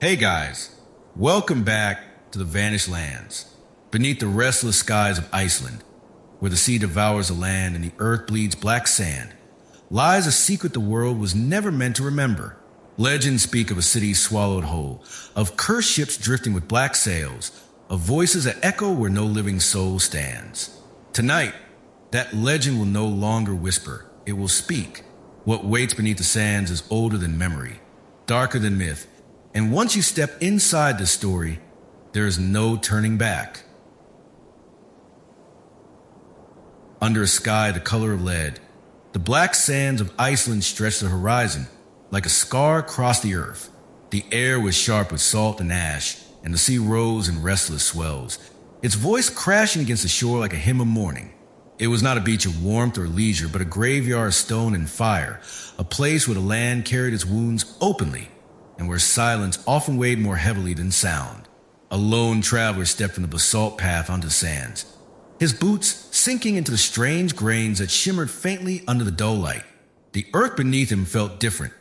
Hey guys, welcome back to the vanished lands. Beneath the restless skies of Iceland, where the sea devours the land and the earth bleeds black sand, lies a secret the world was never meant to remember. Legends speak of a city swallowed whole, of cursed ships drifting with black sails, of voices that echo where no living soul stands. Tonight, that legend will no longer whisper, it will speak. What waits beneath the sands is older than memory, darker than myth, and once you step inside the story, there is no turning back. Under a sky the color of lead, the black sands of Iceland stretched the horizon like a scar across the earth. The air was sharp with salt and ash, and the sea rose in restless swells, its voice crashing against the shore like a hymn of mourning. It was not a beach of warmth or leisure, but a graveyard of stone and fire, a place where the land carried its wounds openly, and where silence often weighed more heavily than sound. A lone traveler stepped from the basalt path onto the sands, his boots sinking into the strange grains that shimmered faintly under the dull light. The earth beneath him felt different,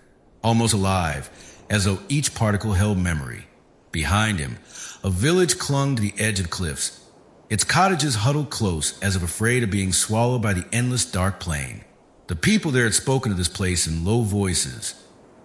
almost alive, as though each particle held memory. Behind him, a village clung to the edge of the cliffs, its cottages huddled close as if afraid of being swallowed by the endless dark plain. The people there had spoken of this place in low voices,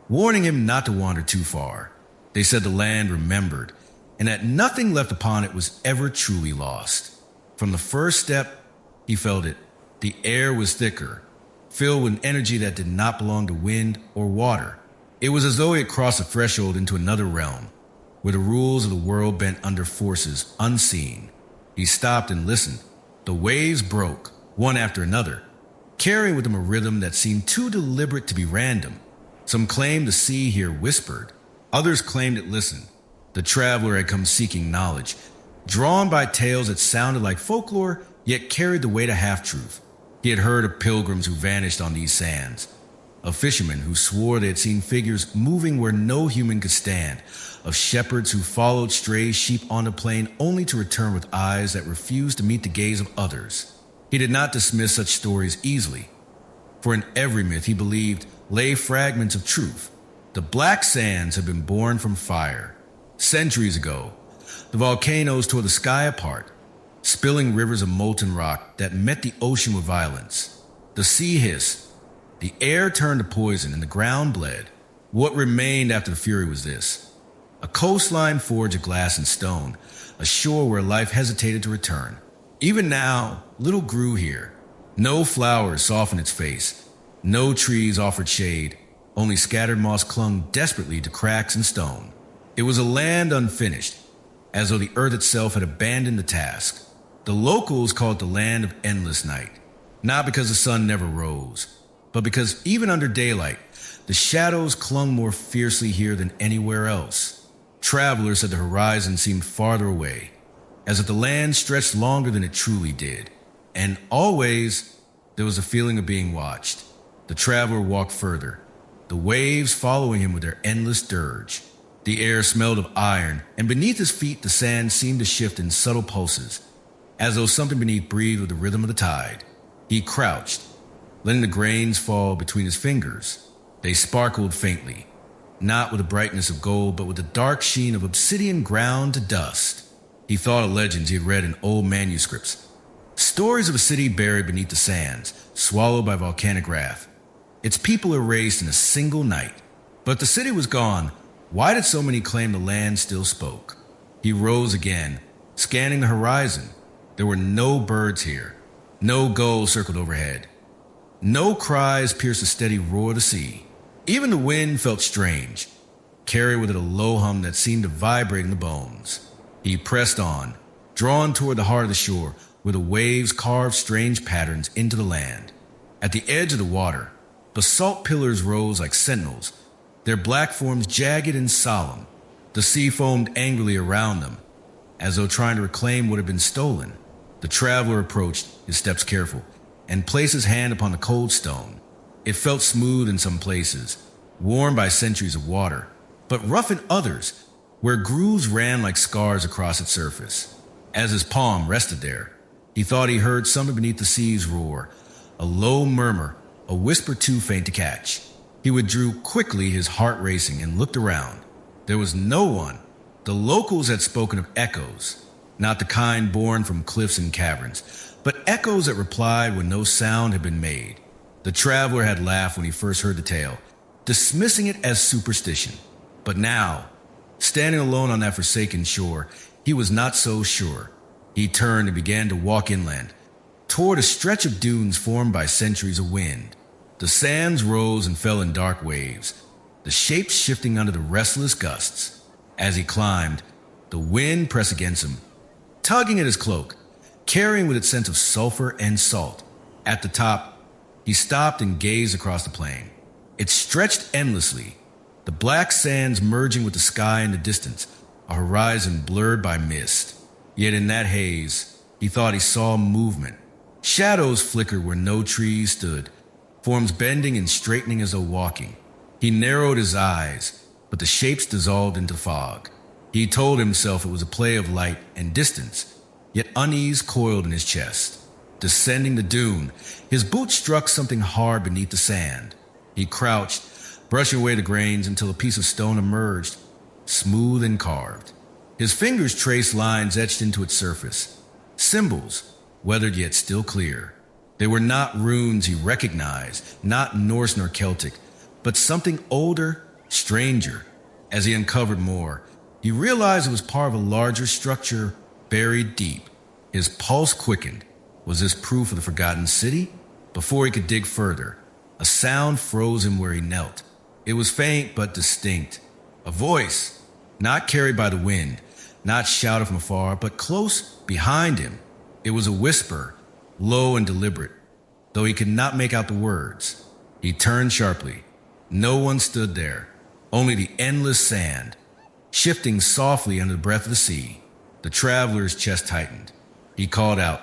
warning him not to wander too far. They said the land remembered, and that nothing left upon it was ever truly lost. From the first step, he felt it. The air was thicker, filled with energy that did not belong to wind or water. It was as though he had crossed a threshold into another realm, where the rules of the world bent under forces unseen. He stopped and listened. The waves broke, one after another, carrying with them a rhythm that seemed too deliberate to be random. Some claimed the sea here whispered. Others claimed it listened. The traveler had come seeking knowledge, drawn by tales that sounded like folklore, yet carried the weight of half-truth. He had heard of pilgrims who vanished on these sands, of fishermen who swore they had seen figures moving where no human could stand, of shepherds who followed stray sheep on the plain only to return with eyes that refused to meet the gaze of others. He did not dismiss such stories easily, for in every myth he believed lay fragments of truth. The black sands had been born from fire. Centuries ago, the volcanoes tore the sky apart, spilling rivers of molten rock that met the ocean with violence. The sea hissed, the air turned to poison, and the ground bled. What remained after the fury was this: a coastline forged of glass and stone, a shore where life hesitated to return. Even now, little grew here. No flowers softened its face. No trees offered shade. Only scattered moss clung desperately to cracks and stone. It was a land unfinished, as though the earth itself had abandoned the task. The locals called it the land of endless night, not because the sun never rose, but because even under daylight, the shadows clung more fiercely here than anywhere else. Travelers said the horizon seemed farther away, as if the land stretched longer than it truly did. And always, there was a feeling of being watched. The traveler walked further, the waves following him with their endless dirge. The air smelled of iron, and beneath his feet the sand seemed to shift in subtle pulses, as though something beneath breathed with the rhythm of the tide. He crouched, letting the grains fall between his fingers. They sparkled faintly, not with the brightness of gold, but with the dark sheen of obsidian ground to dust. He thought of legends he had read in old manuscripts, stories of a city buried beneath the sands, swallowed by volcanic wrath, its people erased in a single night. But the city was gone. Why did so many claim the land still spoke? He rose again, scanning the horizon. There were no birds here. No gulls circled overhead. No cries pierced the steady roar of the sea. Even the wind felt strange, carried with it a low hum that seemed to vibrate in the bones. He pressed on, drawn toward the heart of the shore, where the waves carved strange patterns into the land. At the edge of the water, basalt pillars rose like sentinels, their black forms jagged and solemn. The sea foamed angrily around them, as though trying to reclaim what had been stolen. The traveler approached, his steps careful, and placed his hand upon the cold stone. It felt smooth in some places, worn by centuries of water, but rough in others, where grooves ran like scars across its surface. As his palm rested there, he thought he heard something beneath the sea's roar, a low murmur, a whisper too faint to catch. He withdrew quickly, his heart racing, and looked around. There was no one. The locals had spoken of echoes, not the kind born from cliffs and caverns, but echoes that replied when no sound had been made. The traveler had laughed when he first heard the tale, dismissing it as superstition. But now, standing alone on that forsaken shore, he was not so sure. He turned and began to walk inland, toward a stretch of dunes formed by centuries of wind. The sands rose and fell in dark waves, the shapes shifting under the restless gusts. As he climbed, the wind pressed against him, tugging at his cloak, carrying with it scent of sulfur and salt. At the top, he stopped and gazed across the plain. It stretched endlessly, the black sands merging with the sky in the distance, a horizon blurred by mist. Yet in that haze, he thought he saw movement. Shadows flickered where no trees stood, forms bending and straightening as though walking. He narrowed his eyes, but the shapes dissolved into fog. He told himself it was a play of light and distance, yet unease coiled in his chest. Descending the dune, his boot struck something hard beneath the sand. He crouched, brushing away the grains until a piece of stone emerged, smooth and carved. His fingers traced lines etched into its surface, symbols, weathered yet still clear. They were not runes he recognized, not Norse nor Celtic, but something older, stranger. As he uncovered more, he realized it was part of a larger structure buried deep. His pulse quickened. Was this proof of the forgotten city? Before he could dig further, a sound froze him where he knelt. It was faint but distinct. A voice, not carried by the wind, not shouted from afar, but close behind him. It was a whisper, low and deliberate, though he could not make out the words. He turned sharply. No one stood there, only the endless sand, shifting softly under the breath of the sea. The traveler's chest tightened. He called out,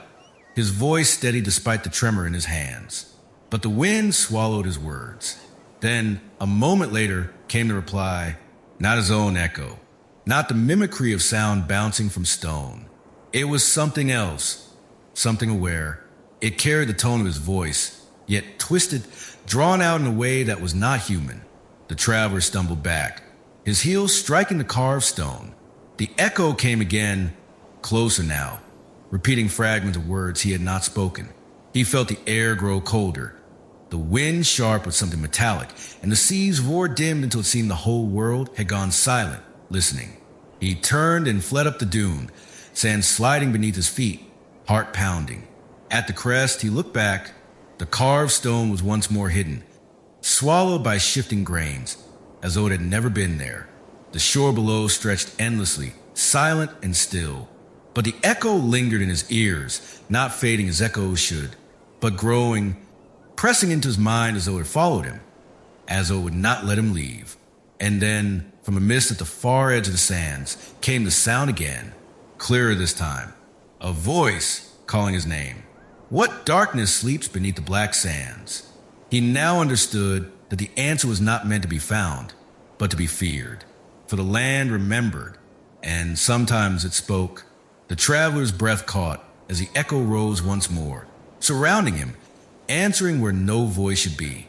his voice steady despite the tremor in his hands. But the wind swallowed his words. Then, a moment later, came the reply, not his own echo, not the mimicry of sound bouncing from stone. It was something else, something aware. It carried the tone of his voice, yet twisted, drawn out in a way that was not human. The traveler stumbled back, his heels striking the carved stone. The echo came again, closer now, repeating fragments of words he had not spoken. He felt the air grow colder, the wind sharp with something metallic, and the sea's roar dimmed until it seemed the whole world had gone silent, listening. He turned and fled up the dune, sand sliding beneath his feet, heart pounding. At the crest, he looked back. The carved stone was once more hidden, swallowed by shifting grains, as though it had never been there. The shore below stretched endlessly, silent and still. But the echo lingered in his ears, not fading as echoes should, but growing, pressing into his mind as though it followed him, as though it would not let him leave. And then, from a mist at the far edge of the sands, came the sound again, clearer this time, a voice calling his name. What darkness sleeps beneath the black sands? He now understood that the answer was not meant to be found, but to be feared. For the land remembered, and sometimes it spoke. The traveler's breath caught as the echo rose once more, surrounding him, answering where no voice should be.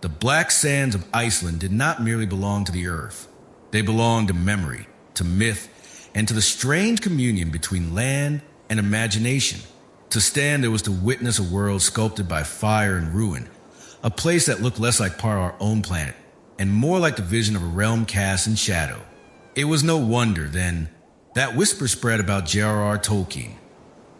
The black sands of Iceland did not merely belong to the earth. They belonged to memory, to myth, and to the strange communion between land and imagination. To stand there was to witness a world sculpted by fire and ruin, a place that looked less like part of our own planet and more like the vision of a realm cast in shadow. It was no wonder, then, that whisper spread about J.R.R. Tolkien,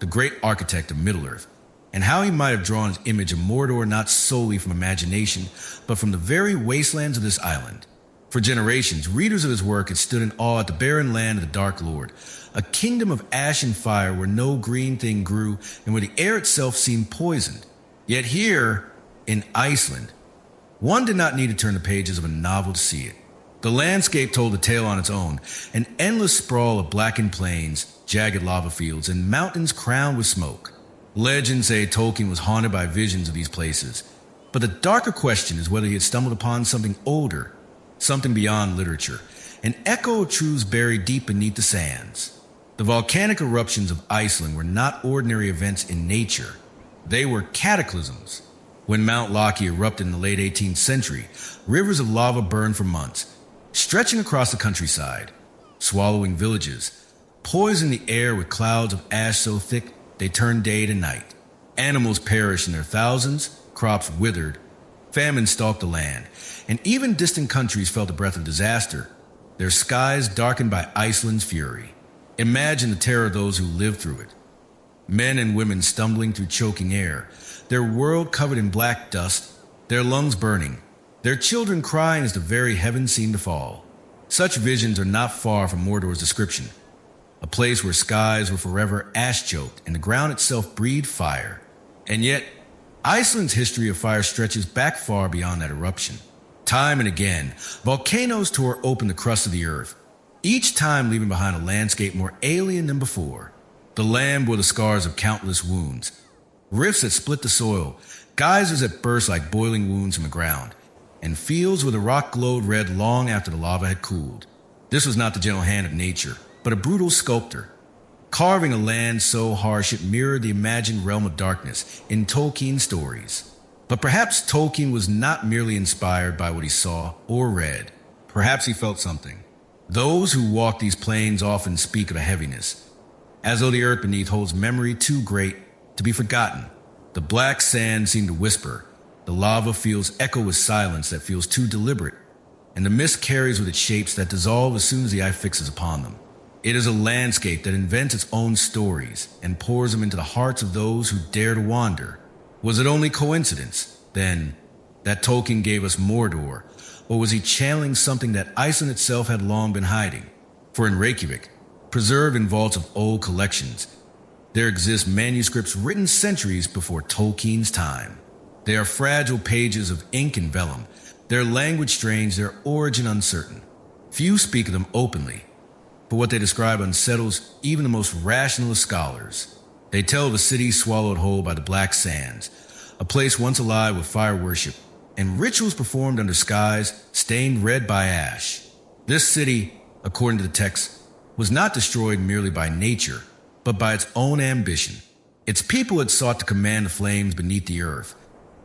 the great architect of Middle-earth, and how he might have drawn his image of Mordor not solely from imagination, but from the very wastelands of this island. For generations, readers of his work had stood in awe at the barren land of the Dark Lord, a kingdom of ash and fire where no green thing grew and where the air itself seemed poisoned. Yet here, in Iceland, one did not need to turn the pages of a novel to see it. The landscape told a tale on its own, an endless sprawl of blackened plains, jagged lava fields, and mountains crowned with smoke. Legends say Tolkien was haunted by visions of these places, but the darker question is whether he had stumbled upon something older, something beyond literature, an echo of truths buried deep beneath the sands. The volcanic eruptions of Iceland were not ordinary events in nature. They were cataclysms, When Mount Locke erupted in the late 18th century, rivers of lava burned for months, stretching across the countryside, swallowing villages, poisoning the air with clouds of ash so thick they turned day to night. Animals perished in their thousands, crops withered, famine stalked the land, and even distant countries felt the breath of disaster, their skies darkened by Iceland's fury. Imagine the terror of those who lived through it. Men and women stumbling through choking air, their world covered in black dust, their lungs burning, their children crying as the very heavens seemed to fall. Such visions are not far from Mordor's description, a place where skies were forever ash-choked and the ground itself breathed fire. And yet, Iceland's history of fire stretches back far beyond that eruption. Time and again, volcanoes tore open the crust of the earth, each time leaving behind a landscape more alien than before. The land bore the scars of countless wounds, rifts that split the soil, geysers that burst like boiling wounds from the ground, and fields where the rock glowed red long after the lava had cooled. This was not the gentle hand of nature, but a brutal sculptor, carving a land so harsh it mirrored the imagined realm of darkness in Tolkien's stories. But perhaps Tolkien was not merely inspired by what he saw or read. Perhaps he felt something. Those who walk these plains often speak of a heaviness, as though the earth beneath holds memory too great to be forgotten. The black sand seemed to whisper, the lava fields echo with silence that feels too deliberate, and the mist carries with it shapes that dissolve as soon as the eye fixes upon them. It is a landscape that invents its own stories and pours them into the hearts of those who dare to wander. Was it only coincidence, then, that Tolkien gave us Mordor, or was he channeling something that Iceland itself had long been hiding? For in Reykjavik, preserved in vaults of old collections, there exist manuscripts written centuries before Tolkien's time. They are fragile pages of ink and vellum, their language strange, their origin uncertain. Few speak of them openly, but what they describe unsettles even the most rational of scholars. They tell of a city swallowed whole by the black sands, a place once alive with fire worship, and rituals performed under skies stained red by ash. This city, according to the text, was not destroyed merely by nature, but by its own ambition. Its people had sought to command the flames beneath the earth,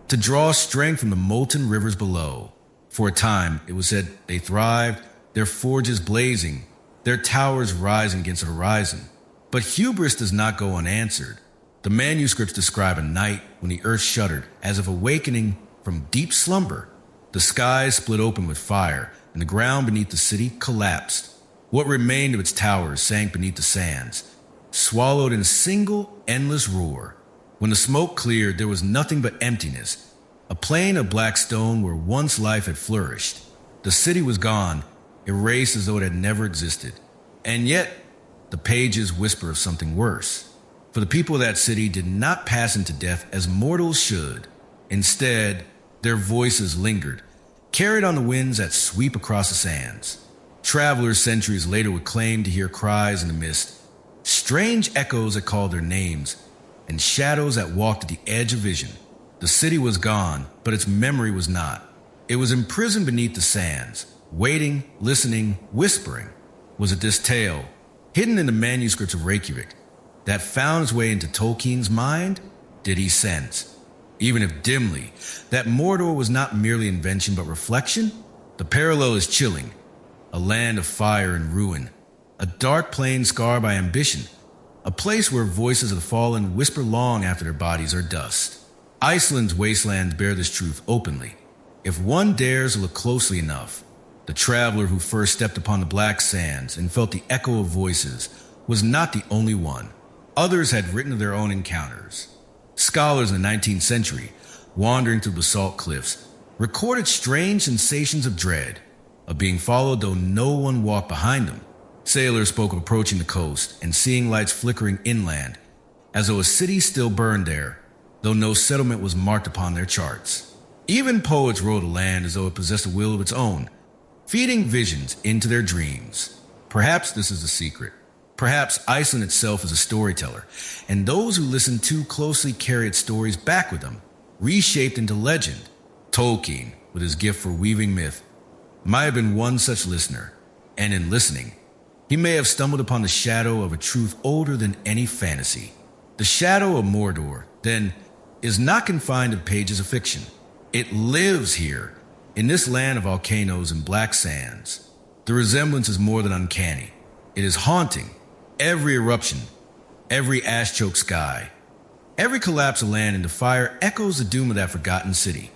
to draw strength from the molten rivers below. For a time, it was said, they thrived, their forges blazing, their towers rising against the horizon. But hubris does not go unanswered. The manuscripts describe a night when the earth shuddered as if awakening from deep slumber. The skies split open with fire, and the ground beneath the city collapsed. What remained of its towers sank beneath the sands, swallowed in a single, endless roar. When the smoke cleared, there was nothing but emptiness, a plain of black stone where once life had flourished. The city was gone, erased as though it had never existed. And yet, the pages whisper of something worse. For the people of that city did not pass into death as mortals should. Instead, their voices lingered, carried on the winds that sweep across the sands. Travelers centuries later would claim to hear cries in the mist, strange echoes that called their names, and shadows that walked at the edge of vision. The city was gone, but its memory was not. It was imprisoned beneath the sands, waiting, listening, whispering. Was it this tale, hidden in the manuscripts of Reykjavik, that found its way into Tolkien's mind? Did he sense, even if dimly, that Mordor was not merely invention but reflection? The parallel is chilling. A land of fire and ruin, a dark plain scarred by ambition, a place where voices of the fallen whisper long after their bodies are dust. Iceland's wastelands bear this truth openly. If one dares look closely enough, the traveler who first stepped upon the black sands and felt the echo of voices was not the only one. Others had written of their own encounters. Scholars in the 19th century, wandering through basalt cliffs, recorded strange sensations of dread, of being followed though no one walked behind them. Sailors spoke of approaching the coast and seeing lights flickering inland, as though a city still burned there, though no settlement was marked upon their charts. Even poets wrote of land as though it possessed a will of its own, feeding visions into their dreams. Perhaps this is the secret. Perhaps Iceland itself is a storyteller, and those who listen too closely carry its stories back with them, reshaped into legend. Tolkien, with his gift for weaving myth, might have been one such listener, and in listening, he may have stumbled upon the shadow of a truth older than any fantasy. The shadow of Mordor, then, is not confined to pages of fiction. It lives here, in this land of volcanoes and black sands. The resemblance is more than uncanny. It is haunting. Every eruption, every ash-choked sky, every collapse of land into fire echoes the doom of that forgotten city,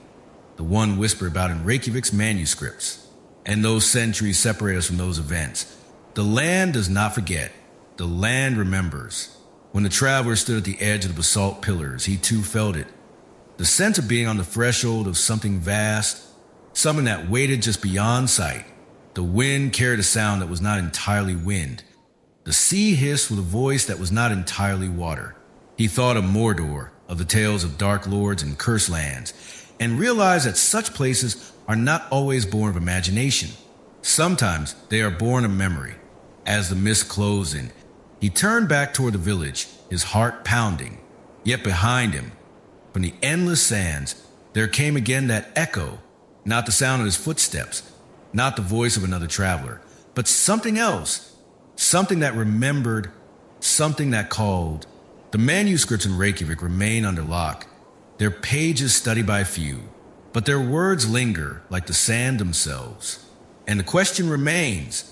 the one whispered about in Reykjavik's manuscripts. And those centuries separate us from those events. The land does not forget. The land remembers. When the traveler stood at the edge of the basalt pillars, he too felt it. The sense of being on the threshold of something vast, something that waited just beyond sight. The wind carried a sound that was not entirely wind. The sea hissed with a voice that was not entirely water. He thought of Mordor, of the tales of dark lords and cursed lands, and realized that such places are not always born of imagination. Sometimes they are born of memory. As the mist closed in, he turned back toward the village, his heart pounding. Yet behind him, from the endless sands, there came again that echo, not the sound of his footsteps, not the voice of another traveler, but something else, something that remembered, something that called. The manuscripts in Reykjavik remain under lock, their pages studied by few, but their words linger like the sand themselves. And the question remains,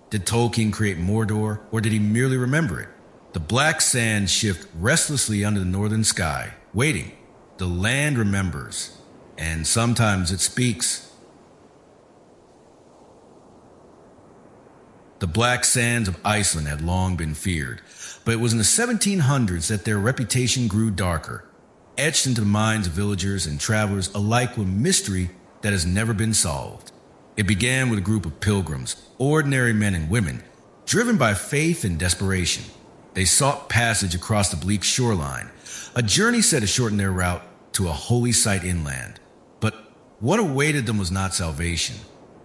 did Tolkien create Mordor, or did he merely remember it? The black sands shift restlessly under the northern sky, waiting. The land remembers, and sometimes it speaks. The black sands of Iceland had long been feared, but it was in the 1700s that their reputation grew darker, etched into the minds of villagers and travelers alike with mystery that has never been solved. It began with a group of pilgrims, ordinary men and women, driven by faith and desperation. They sought passage across the bleak shoreline, a journey set to shorten their route to a holy site inland. But what awaited them was not salvation.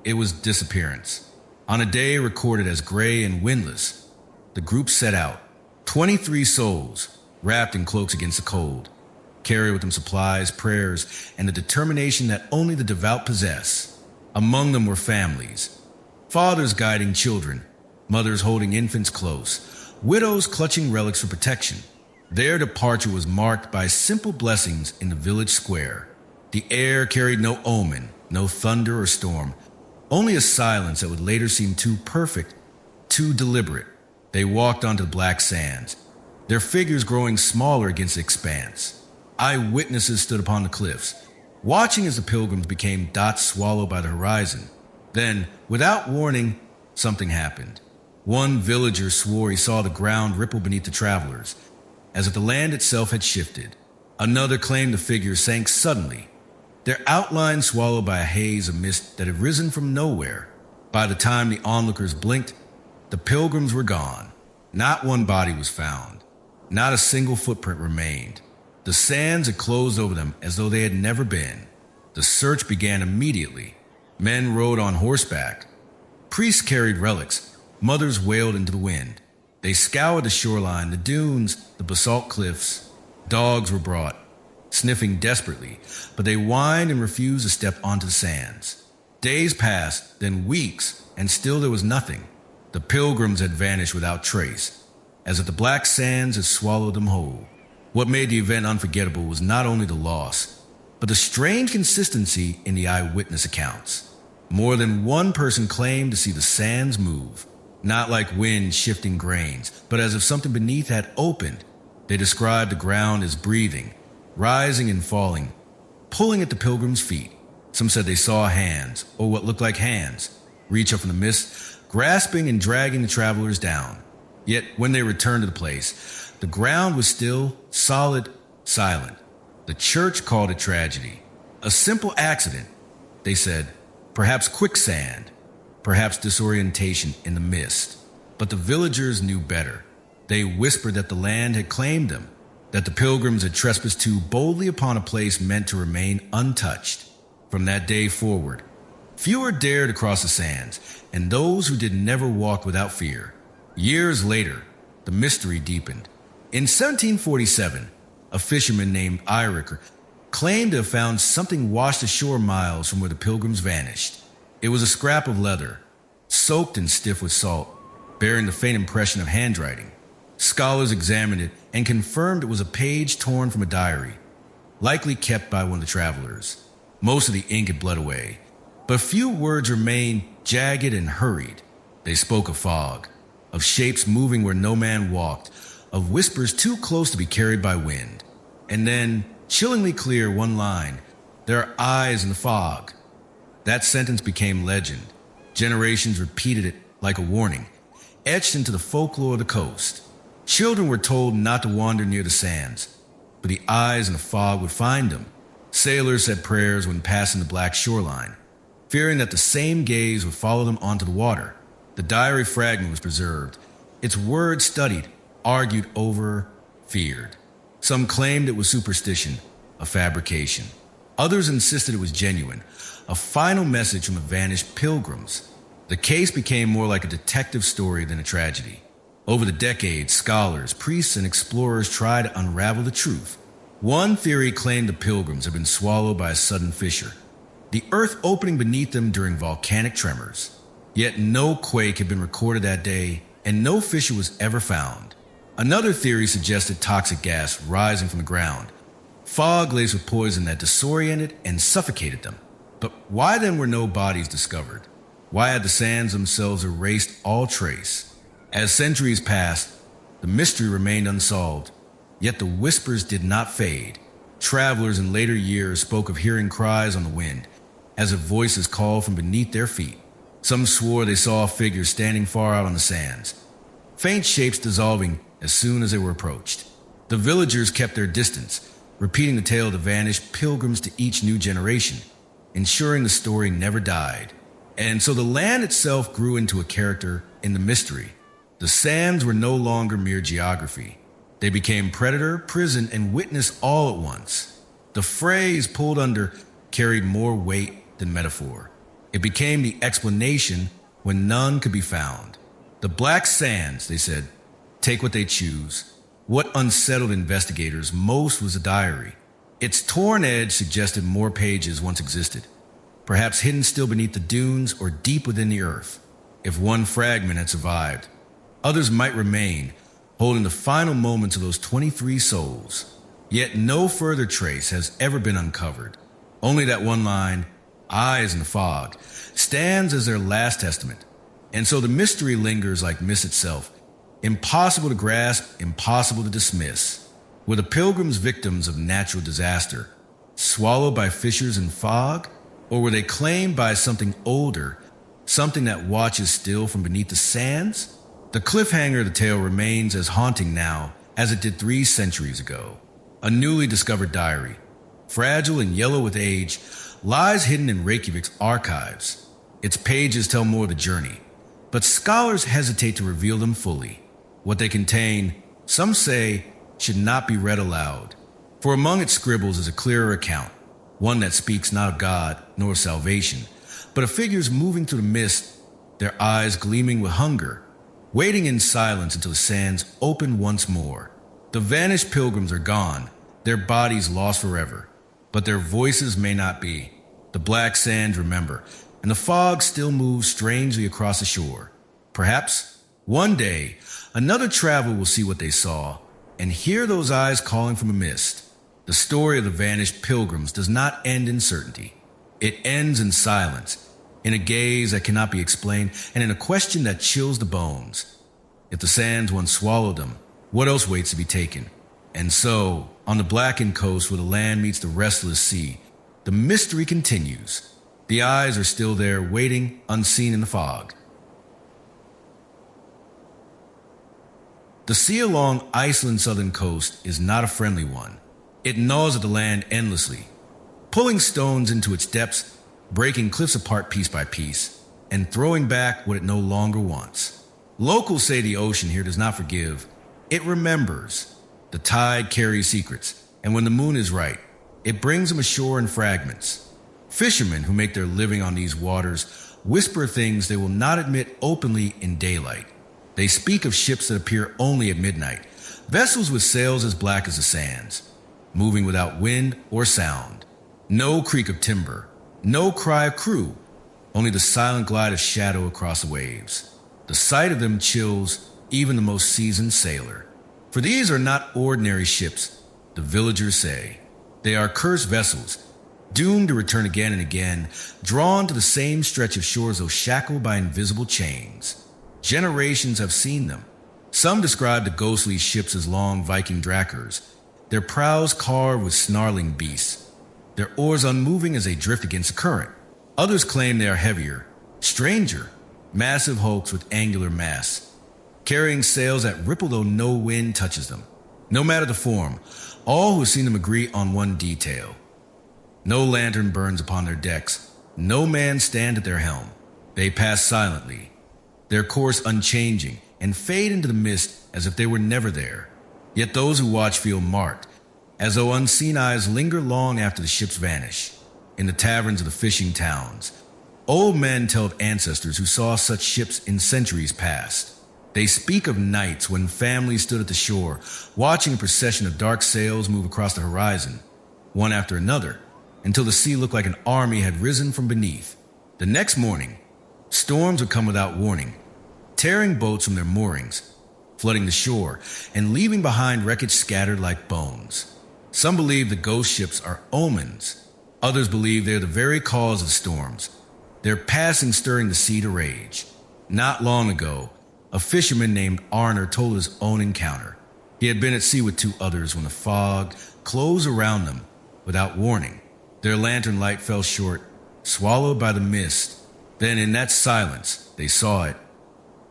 It was disappearance. On a day recorded as gray and windless, the group set out, 23 souls, wrapped in cloaks against the cold, carried with them supplies, prayers, and the determination that only the devout possess. Among them were families, fathers guiding children, mothers holding infants close, widows clutching relics for protection. Their departure was marked by simple blessings in the village square. The air carried no omen, no thunder or storm, only a silence that would later seem too perfect, too deliberate. They walked onto the black sands, their figures growing smaller against the expanse. Eyewitnesses stood upon the cliffs, watching as the pilgrims became dots swallowed by the horizon. Then, without warning, something happened. One villager swore he saw the ground ripple beneath the travelers, as if the land itself had shifted. Another claimed the figures sank suddenly, their outlines swallowed by a haze of mist that had risen from nowhere. By the time the onlookers blinked, the pilgrims were gone. Not one body was found. Not a single footprint remained. The sands had closed over them as though they had never been. The search began immediately. Men rode on horseback. Priests carried relics. Mothers wailed into the wind. They scoured the shoreline, the dunes, the basalt cliffs. Dogs were brought, sniffing desperately, but they whined and refused to step onto the sands. Days passed, then weeks, and still there was nothing. The pilgrims had vanished without trace, as if the black sands had swallowed them whole. What made the event unforgettable was not only the loss, but the strange consistency in the eyewitness accounts. More than one person claimed to see the sands move, not like wind shifting grains, but as if something beneath had opened. They described the ground as breathing, rising and falling, pulling at the pilgrims' feet. Some said they saw hands, or what looked like hands, reach up from the mist, grasping and dragging the travelers down. Yet when they returned to the place, the ground was still, solid, silent. The church called it tragedy. A simple accident, they said. Perhaps quicksand, perhaps disorientation in the mist. But the villagers knew better. They whispered that the land had claimed them, that the pilgrims had trespassed too boldly upon a place meant to remain untouched. From that day forward, fewer dared to cross the sands, and those who did never walked without fear. Years later, the mystery deepened. In 1747, a fisherman named Eirikur claimed to have found something washed ashore miles from where the pilgrims vanished. It was a scrap of leather, soaked and stiff with salt, bearing the faint impression of handwriting. Scholars examined it and confirmed it was a page torn from a diary. likely kept by one of the travelers. Most of the ink had bled away, but few words remained, jagged and hurried. They spoke of fog, of shapes moving where no man walked, of whispers too close to be carried by wind. And then, chillingly clear, one line, "There are eyes in the fog." That sentence became legend. Generations repeated it like a warning, etched into the folklore of the coast. Children were told not to wander near the sands, but the eyes in the fog would find them. Sailors said prayers when passing the black shoreline, fearing that the same gaze would follow them onto the water. The diary fragment was preserved, its words studied, argued over, feared. Some claimed it was superstition, a fabrication. Others insisted it was genuine, a final message from the vanished pilgrims. The case became more like a detective story than a tragedy. Over the decades, scholars, priests, and explorers tried to unravel the truth. One theory claimed the pilgrims had been swallowed by a sudden fissure, the earth opening beneath them during volcanic tremors. Yet no quake had been recorded that day, and no fissure was ever found. Another theory suggested toxic gas rising from the ground, fog laced with poison that disoriented and suffocated them. But why then were no bodies discovered? Why had the sands themselves erased all trace? As centuries passed, the mystery remained unsolved, yet the whispers did not fade. Travelers in later years spoke of hearing cries on the wind, as if voices called from beneath their feet. Some swore they saw figures standing far out on the sands, faint shapes dissolving as soon as they were approached. The villagers kept their distance, repeating the tale of the vanished pilgrims to each new generation, ensuring the story never died. And so the land itself grew into a character in the mystery. The sands were no longer mere geography. They became predator, prison, and witness all at once. The phrase "pulled under" carried more weight than metaphor. It became the explanation when none could be found. The black sands, they said, take what they choose. What unsettled investigators most was a diary. Its torn edge suggested more pages once existed, perhaps hidden still beneath the dunes or deep within the earth. If one fragment had survived, others might remain, holding the final moments of those 23 souls. Yet no further trace has ever been uncovered. Only that one line, "eyes in the fog," stands as their last testament. And so the mystery lingers like mist itself, impossible to grasp, impossible to dismiss. Were the pilgrims victims of natural disaster, swallowed by fissures and fog? Or were they claimed by something older, something that watches still from beneath the sands? The cliffhanger of the tale remains as haunting now as it did 3 centuries ago. A newly discovered diary, fragile and yellow with age, lies hidden in Reykjavik's archives. Its pages tell more of the journey, but scholars hesitate to reveal them fully. What they contain, some say, should not be read aloud. For among its scribbles is a clearer account, one that speaks not of God nor of salvation, but of figures moving through the mist, their eyes gleaming with hunger, waiting in silence until the sands open once more. The vanished pilgrims are gone, their bodies lost forever, but their voices may not be. The black sands remember, and the fog still moves strangely across the shore. Perhaps, one day, another traveler will see what they saw, and hear those eyes calling from a mist. The story of the vanished pilgrims does not end in certainty. It ends in silence, in a gaze that cannot be explained, and in a question that chills the bones. If the sands once swallowed them, what else waits to be taken? And so, on the blackened coast where the land meets the restless sea, the mystery continues. The eyes are still there, waiting, unseen in the fog. The sea along Iceland's southern coast is not a friendly one. It gnaws at the land endlessly, pulling stones into its depths, breaking cliffs apart piece by piece, and throwing back what it no longer wants. Locals say the ocean here does not forgive. It remembers. The tide carries secrets, and when the moon is right, it brings them ashore in fragments. Fishermen who make their living on these waters whisper things they will not admit openly in daylight. They speak of ships that appear only at midnight, vessels with sails as black as the sands, moving without wind or sound. No creak of timber, no cry of crew, only the silent glide of shadow across the waves. The sight of them chills even the most seasoned sailor. For these are not ordinary ships, the villagers say. They are cursed vessels, doomed to return again and again, drawn to the same stretch of shores though shackled by invisible chains. Generations have seen them. Some describe the ghostly ships as long Viking drakers, their prows carved with snarling beasts, their oars unmoving as they drift against the current. Others claim they are heavier, stranger, massive hulks with angular masts, carrying sails that ripple though no wind touches them. No matter the form, all who have seen them agree on one detail. No lantern burns upon their decks, no man stands at their helm. They pass silently, their course unchanging, and fade into the mist as if they were never there. Yet those who watch feel marked, as though unseen eyes linger long after the ships vanish. In the taverns of the fishing towns, old men tell of ancestors who saw such ships in centuries past. They speak of nights when families stood at the shore, watching a procession of dark sails move across the horizon, one after another, until the sea looked like an army had risen from beneath. The next morning, storms would come without warning, tearing boats from their moorings, flooding the shore, and leaving behind wreckage scattered like bones. Some believe the ghost ships are omens. Others believe they're the very cause of storms, their passing stirring the sea to rage. Not long ago, a fisherman named Arner told his own encounter. He had been at sea with two others when the fog closed around them without warning. Their lantern light fell short, swallowed by the mist. Then in that silence, they saw it.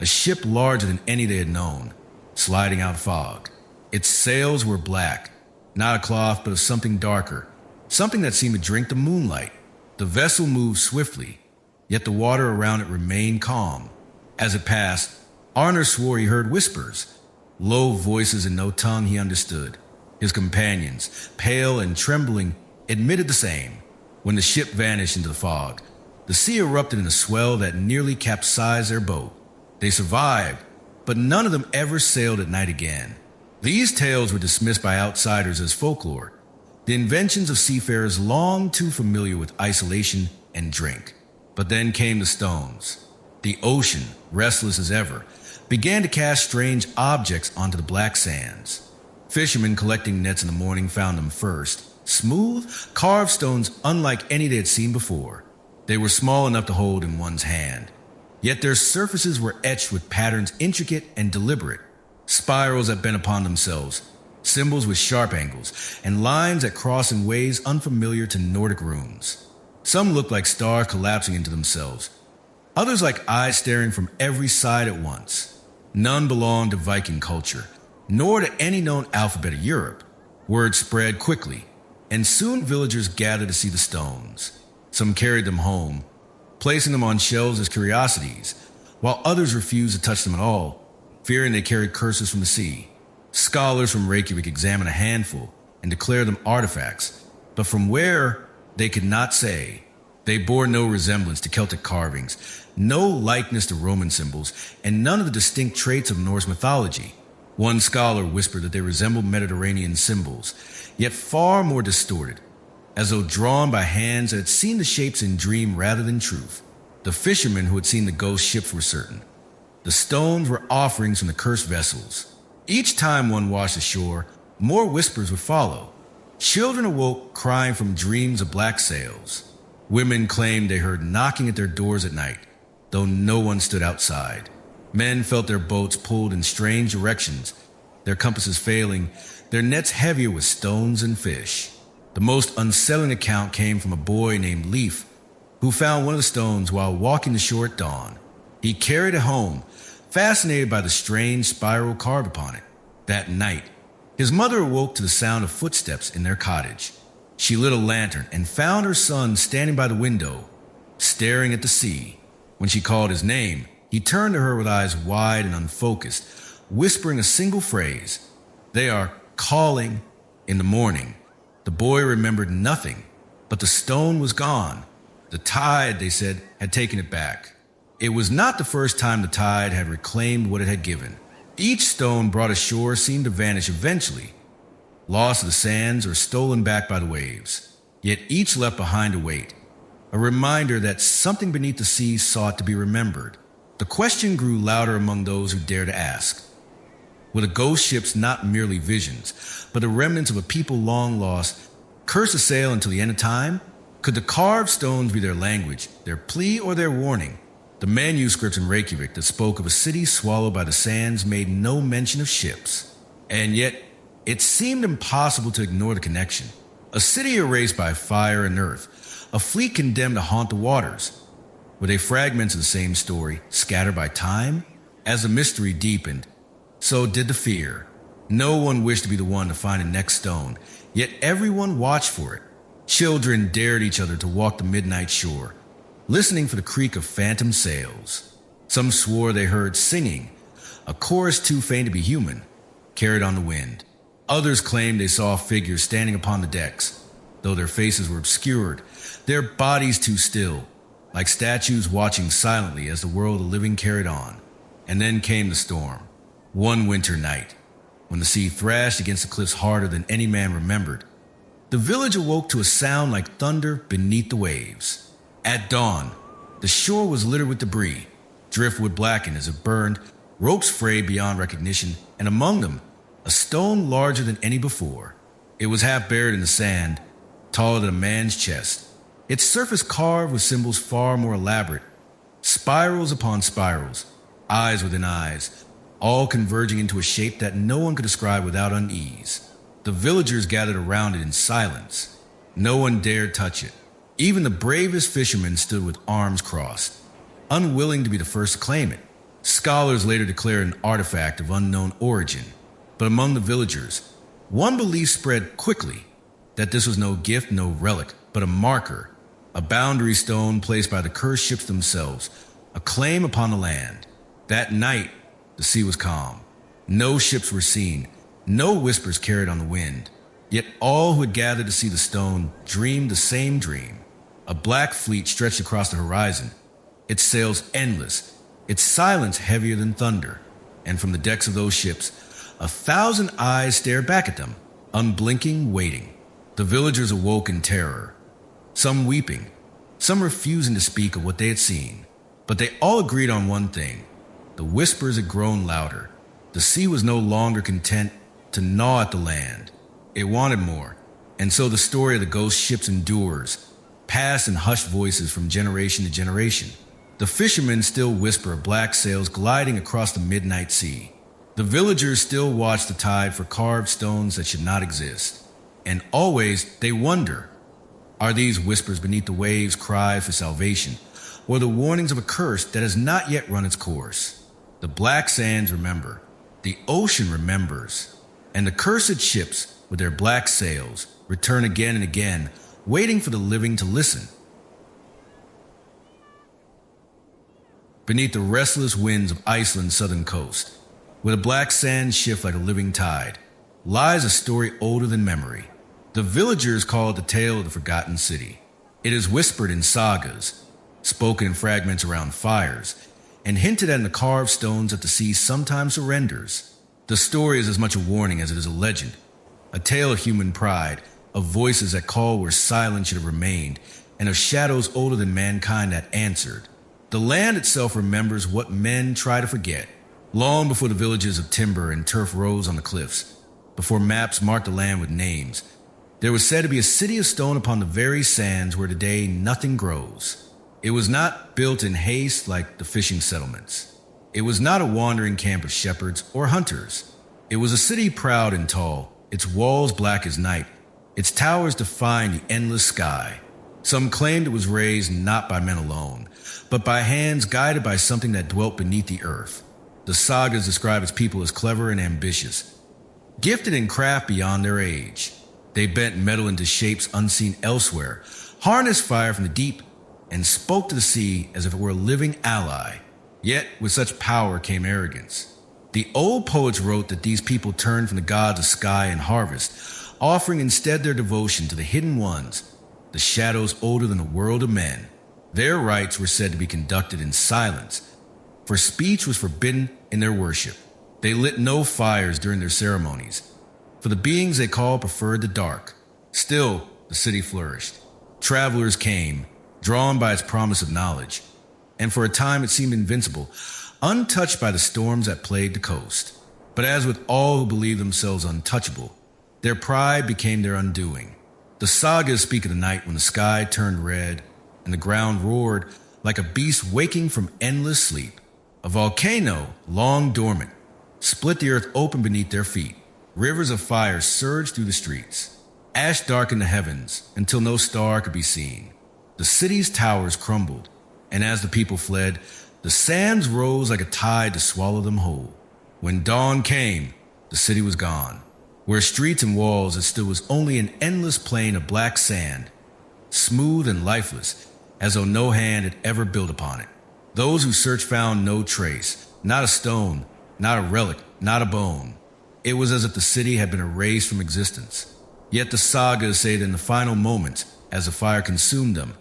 A ship larger than any they had known, sliding out of fog. Its sails were black, not a cloth but of something darker, something that seemed to drink the moonlight. The vessel moved swiftly, yet the water around it remained calm. As it passed, Arner swore he heard whispers, low voices in no tongue he understood. His companions, pale and trembling, admitted the same. When the ship vanished into the fog, the sea erupted in a swell that nearly capsized their boat. They survived, but none of them ever sailed at night again. These tales were dismissed by outsiders as folklore, the inventions of seafarers long too familiar with isolation and drink. But then came the stones. The ocean, restless as ever, began to cast strange objects onto the black sands. Fishermen collecting nets in the morning found them first, smooth, carved stones unlike any they had seen before. They were small enough to hold in one's hand, yet their surfaces were etched with patterns intricate and deliberate, spirals that bent upon themselves, symbols with sharp angles, and lines that cross in ways unfamiliar to Nordic runes. Some looked like stars collapsing into themselves, others like eyes staring from every side at once. None belonged to Viking culture, nor to any known alphabet of Europe. Word spread quickly, and soon villagers gathered to see the stones. Some carried them home, placing them on shelves as curiosities, while others refused to touch them at all, fearing they carried curses from the sea. Scholars from Reykjavik examined a handful and declared them artifacts, but from where, they could not say. They bore no resemblance to Celtic carvings, no likeness to Roman symbols, and none of the distinct traits of Norse mythology. One scholar whispered that they resembled Mediterranean symbols, yet far more distorted, as though drawn by hands that had seen the shapes in dream rather than truth. The fishermen who had seen the ghost ships were certain. The stones were offerings from the cursed vessels. Each time one washed ashore, more whispers would follow. Children awoke crying from dreams of black sails. Women claimed they heard knocking at their doors at night, though no one stood outside. Men felt their boats pulled in strange directions, their compasses failing, their nets heavier with stones and fish. The most unsettling account came from a boy named Leif, who found one of the stones while walking the shore at dawn. He carried it home, fascinated by the strange spiral carved upon it. That night, his mother awoke to the sound of footsteps in their cottage. She lit a lantern and found her son standing by the window, staring at the sea. When she called his name, he turned to her with eyes wide and unfocused, whispering a single phrase. "They are calling." In the morning, the boy remembered nothing, but the stone was gone. The tide, they said, had taken it back. It was not the first time the tide had reclaimed what it had given. Each stone brought ashore seemed to vanish eventually, lost to the sands or stolen back by the waves. Yet each left behind a weight, a reminder that something beneath the sea sought to be remembered. The question grew louder among those who dared to ask. Were the ghost ships not merely visions, but the remnants of a people long lost, Curse a sail until the end of time? Could the carved stones be their language, their plea, or their warning? The manuscripts in Reykjavik that spoke of a city swallowed by the sands made no mention of ships. And yet, it seemed impossible to ignore the connection. A city erased by fire and earth, a fleet condemned to haunt the waters. Were they fragments of the same story, scattered by time? As the mystery deepened, so did the fear. No one wished to be the one to find the next stone, yet everyone watched for it. Children dared each other to walk the midnight shore, listening for the creak of phantom sails. Some swore they heard singing, a chorus too faint to be human, carried on the wind. Others claimed they saw figures standing upon the decks, though their faces were obscured, their bodies too still, like statues watching silently as the world of the living carried on. And then came the storm. One winter night, when the sea thrashed against the cliffs harder than any man remembered, the village awoke to a sound like thunder beneath the waves. At dawn, the shore was littered with debris. Driftwood blackened as it burned, ropes frayed beyond recognition, and among them, a stone larger than any before. It was half buried in the sand, taller than a man's chest. Its surface carved with symbols far more elaborate, spirals upon spirals, eyes within eyes, all converging into a shape that no one could describe without unease. The villagers gathered around it in silence. No one dared touch it. Even the bravest fishermen stood with arms crossed, unwilling to be the first to claim it. Scholars later declared an artifact of unknown origin. But among the villagers, one belief spread quickly that this was no gift, no relic, but a marker, a boundary stone placed by the cursed ships themselves, a claim upon the land. That night, the sea was calm. No ships were seen, no whispers carried on the wind. Yet all who had gathered to see the stone dreamed the same dream. A black fleet stretched across the horizon, its sails endless, its silence heavier than thunder. And from the decks of those ships, 1,000 eyes stared back at them, unblinking, waiting. The villagers awoke in terror, some weeping, some refusing to speak of what they had seen. But they all agreed on one thing. The whispers had grown louder. The sea was no longer content to gnaw at the land. It wanted more. And so the story of the ghost ships endures, passed in hushed voices from generation to generation. The fishermen still whisper of black sails gliding across the midnight sea. The villagers still watch the tide for carved stones that should not exist. And always they wonder, are these whispers beneath the waves cries for salvation, or the warnings of a curse that has not yet run its course? The black sands remember, the ocean remembers, and the cursed ships with their black sails return again and again, waiting for the living to listen. Beneath the restless winds of Iceland's southern coast, where the black sands shift like a living tide, lies a story older than memory. The villagers call it the tale of the forgotten city. It is whispered in sagas, spoken in fragments around fires, and hinted at in the carved stones that the sea sometimes surrenders. The story is as much a warning as it is a legend, a tale of human pride, of voices that call where silence should have remained, and of shadows older than mankind that answered. The land itself remembers what men try to forget. Long before the villages of timber and turf rose on the cliffs, before maps marked the land with names, there was said to be a city of stone upon the very sands where today nothing grows. It was not built in haste like the fishing settlements. It was not a wandering camp of shepherds or hunters. It was a city proud and tall, its walls black as night, its towers defying the endless sky. Some claimed it was raised not by men alone, but by hands guided by something that dwelt beneath the earth. The sagas describe its people as clever and ambitious, gifted in craft beyond their age. They bent metal into shapes unseen elsewhere, harnessed fire from the deep, and spoke to the sea as if it were a living ally. Yet, with such power came arrogance. The old poets wrote that these people turned from the gods of sky and harvest, offering instead their devotion to the hidden ones, the shadows older than the world of men. Their rites were said to be conducted in silence, for speech was forbidden in their worship. They lit no fires during their ceremonies, for the beings they called preferred the dark. Still, the city flourished. Travelers came, drawn by its promise of knowledge, and for a time it seemed invincible, untouched by the storms that plagued the coast. But as with all who believed themselves untouchable, their pride became their undoing. The sagas speak of the night when the sky turned red and the ground roared like a beast waking from endless sleep. A volcano, long dormant, split the earth open beneath their feet. Rivers of fire surged through the streets. Ash darkened the heavens until no star could be seen. The city's towers crumbled, and as the people fled, the sands rose like a tide to swallow them whole. When dawn came, the city was gone. Where streets and walls it still was only an endless plain of black sand, smooth and lifeless, as though no hand had ever built upon it. Those who searched found no trace, not a stone, not a relic, not a bone. It was as if the city had been erased from existence. Yet the sagas say that in the final moments, as the fire consumed them,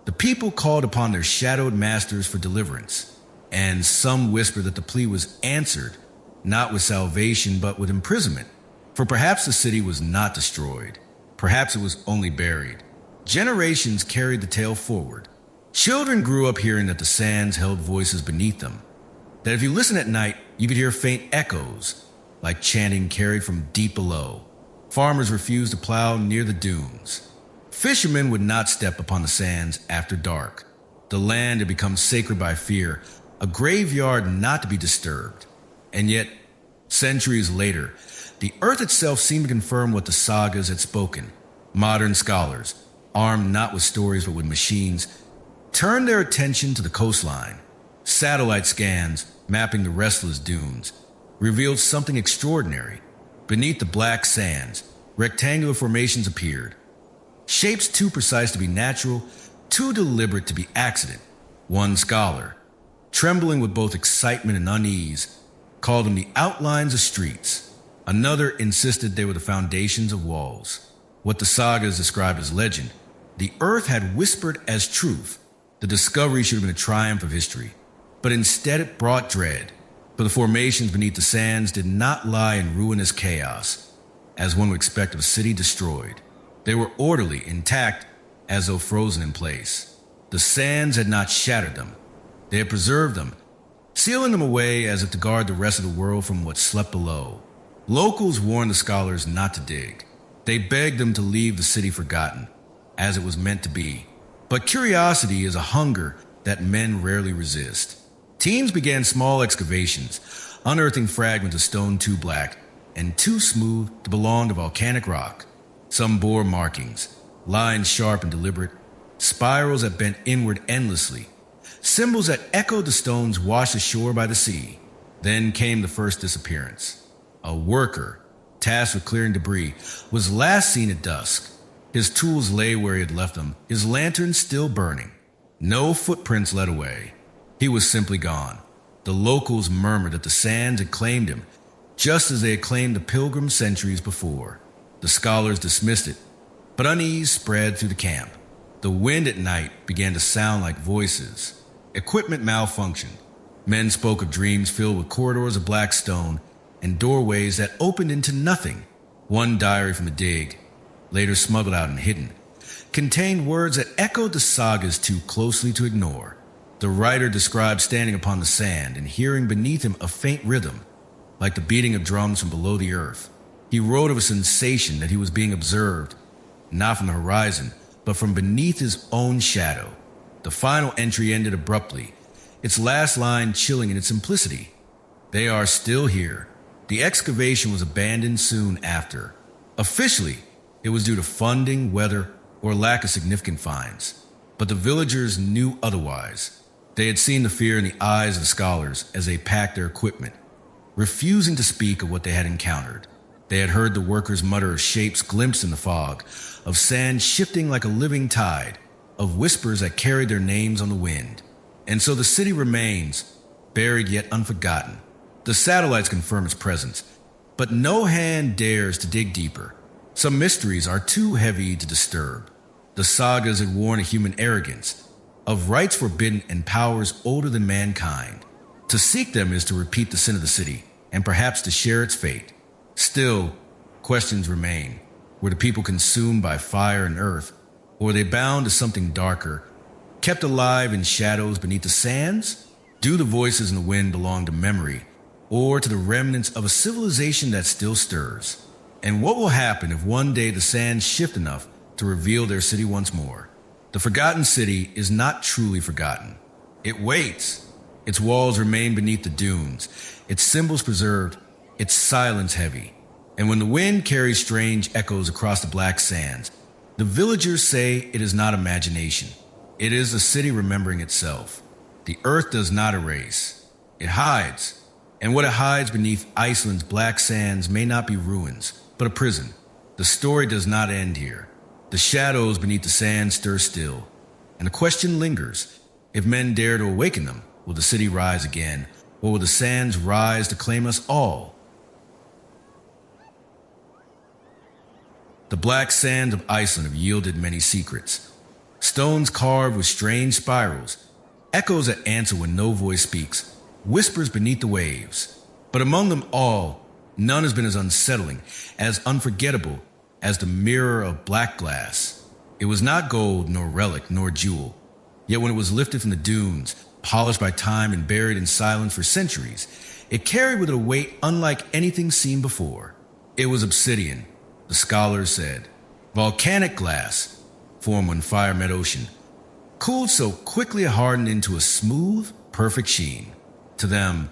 the people called upon their shadowed masters for deliverance, and some whisper that the plea was answered, not with salvation but with imprisonment. For perhaps the city was not destroyed. Perhaps it was only buried. Generations carried the tale forward. Children grew up hearing that the sands held voices beneath them, that if you listen at night, you could hear faint echoes, like chanting carried from deep below. Farmers refused to plow near the dunes. Fishermen would not step upon the sands after dark. The land had become sacred by fear, a graveyard not to be disturbed. And yet, centuries later, the earth itself seemed to confirm what the sagas had spoken. Modern scholars, armed not with stories but with machines, turned their attention to the coastline. Satellite scans, mapping the restless dunes, revealed something extraordinary. Beneath the black sands, rectangular formations appeared. Shapes too precise to be natural, too deliberate to be accident. One scholar, trembling with both excitement and unease, called them the outlines of streets. Another insisted they were the foundations of walls. What the sagas describe as legend, the earth had whispered as truth. The discovery should have been a triumph of history, but instead it brought dread. For the formations beneath the sands did not lie in ruinous chaos, as one would expect of a city destroyed. They were orderly, intact, as though frozen in place. The sands had not shattered them. They had preserved them, sealing them away as if to guard the rest of the world from what slept below. Locals warned the scholars not to dig. They begged them to leave the city forgotten, as it was meant to be. But curiosity is a hunger that men rarely resist. Teams began small excavations, unearthing fragments of stone too black and too smooth to belong to volcanic rock. Some bore markings, lines sharp and deliberate, spirals that bent inward endlessly, symbols that echoed the stones washed ashore by the sea. Then came the first disappearance. A worker, tasked with clearing debris, was last seen at dusk. His tools lay where he had left them, his lantern still burning. No footprints led away. He was simply gone. The locals murmured that the sands had claimed him, just as they had claimed the pilgrim centuries before. The scholars dismissed it, but unease spread through the camp. The wind at night began to sound like voices. Equipment malfunctioned. Men spoke of dreams filled with corridors of black stone and doorways that opened into nothing. One diary from the dig, later smuggled out and hidden, contained words that echoed the sagas too closely to ignore. The writer described standing upon the sand and hearing beneath him a faint rhythm, like the beating of drums from below the earth. He wrote of a sensation that he was being observed, not from the horizon, but from beneath his own shadow. The final entry ended abruptly, its last line chilling in its simplicity. They are still here. The excavation was abandoned soon after. Officially, it was due to funding, weather, or lack of significant finds. But the villagers knew otherwise. They had seen the fear in the eyes of the scholars as they packed their equipment, refusing to speak of what they had encountered. They had heard the workers mutter of shapes glimpsed in the fog, of sand shifting like a living tide, of whispers that carried their names on the wind. And so the city remains, buried yet unforgotten. The satellites confirm its presence, but no hand dares to dig deeper. Some mysteries are too heavy to disturb. The sagas had warned of human arrogance, of rights forbidden and powers older than mankind. To seek them is to repeat the sin of the city, and perhaps to share its fate. Still, questions remain. Were the people consumed by fire and earth, or were they bound to something darker, kept alive in shadows beneath the sands? Do the voices in the wind belong to memory, or to the remnants of a civilization that still stirs? And what will happen if one day the sands shift enough to reveal their city once more. The forgotten city is not truly forgotten. It waits. Its walls remain beneath the dunes, its symbols preserved, its silence heavy. And when the wind carries strange echoes across the black sands, the villagers say it is not imagination. It is the city remembering itself. The earth does not erase. It hides. And what it hides beneath Iceland's black sands may not be ruins, but a prison. The story does not end here. The shadows beneath the sand stir still. And the question lingers. If men dare to awaken them, will the city rise again? Or will the sands rise to claim us all? The black sands of Iceland have yielded many secrets. Stones carved with strange spirals, echoes that answer when no voice speaks, whispers beneath the waves. But among them all, none has been as unsettling, as unforgettable as the mirror of black glass. It was not gold, nor relic, nor jewel. Yet when it was lifted from the dunes, polished by time and buried in silence for centuries, it carried with it a weight unlike anything seen before. It was obsidian, the scholars said. Volcanic glass, formed when fire met ocean, cooled so quickly it hardened into a smooth, perfect sheen. To them,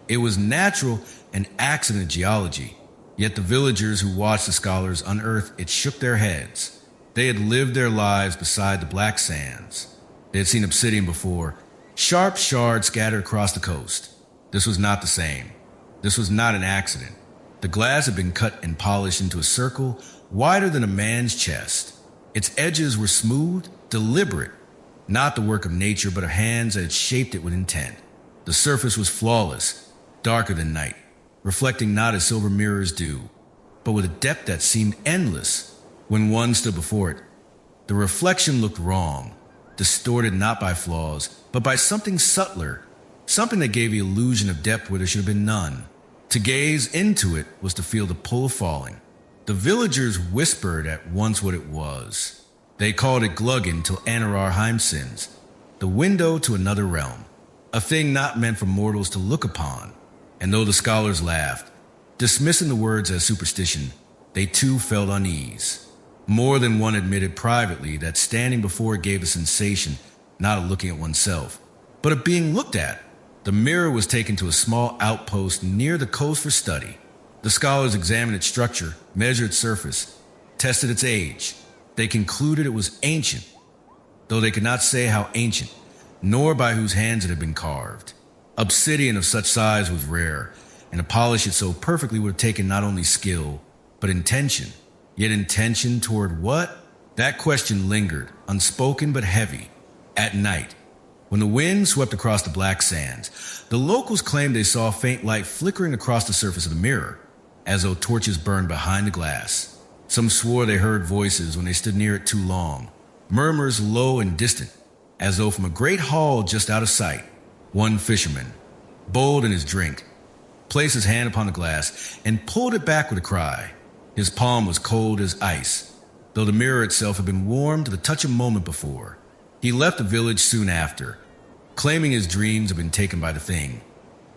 it was natural and accident geology. Yet the villagers who watched the scholars unearth it shook their heads. They had lived their lives beside the black sands. They had seen obsidian before, sharp shards scattered across the coast. This was not the same. This was not an accident. The glass had been cut and polished into a circle wider than a man's chest. Its edges were smooth, deliberate, not the work of nature but of hands that had shaped it with intent. The surface was flawless, darker than night, reflecting not as silver mirrors do, but with a depth that seemed endless. When one stood before it, the reflection looked wrong, distorted not by flaws, but by something subtler, something that gave the illusion of depth where there should have been none. To gaze into it was to feel the pull of falling. The villagers whispered at once what it was. They called it Gluggen till Anarar Heimsins, the window to another realm, a thing not meant for mortals to look upon. And though the scholars laughed, dismissing the words as superstition, they too felt unease. More than one admitted privately that standing before it gave the sensation not of looking at oneself, but of being looked at. The mirror was taken to a small outpost near the coast for study. The scholars examined its structure, measured its surface, tested its age. They concluded it was ancient, though they could not say how ancient, nor by whose hands it had been carved. Obsidian of such size was rare, and to polish it so perfectly would have taken not only skill, but intention. Yet intention toward what? That question lingered, unspoken but heavy. At night, when the wind swept across the black sands, the locals claimed they saw a faint light flickering across the surface of the mirror, as though torches burned behind the glass. Some swore they heard voices when they stood near it too long, murmurs low and distant, as though from a great hall just out of sight. One fisherman, bold in his drink, placed his hand upon the glass and pulled it back with a cry. His palm was cold as ice, though the mirror itself had been warmed to the touch a moment before. He left the village soon after, claiming his dreams had been taken by the thing,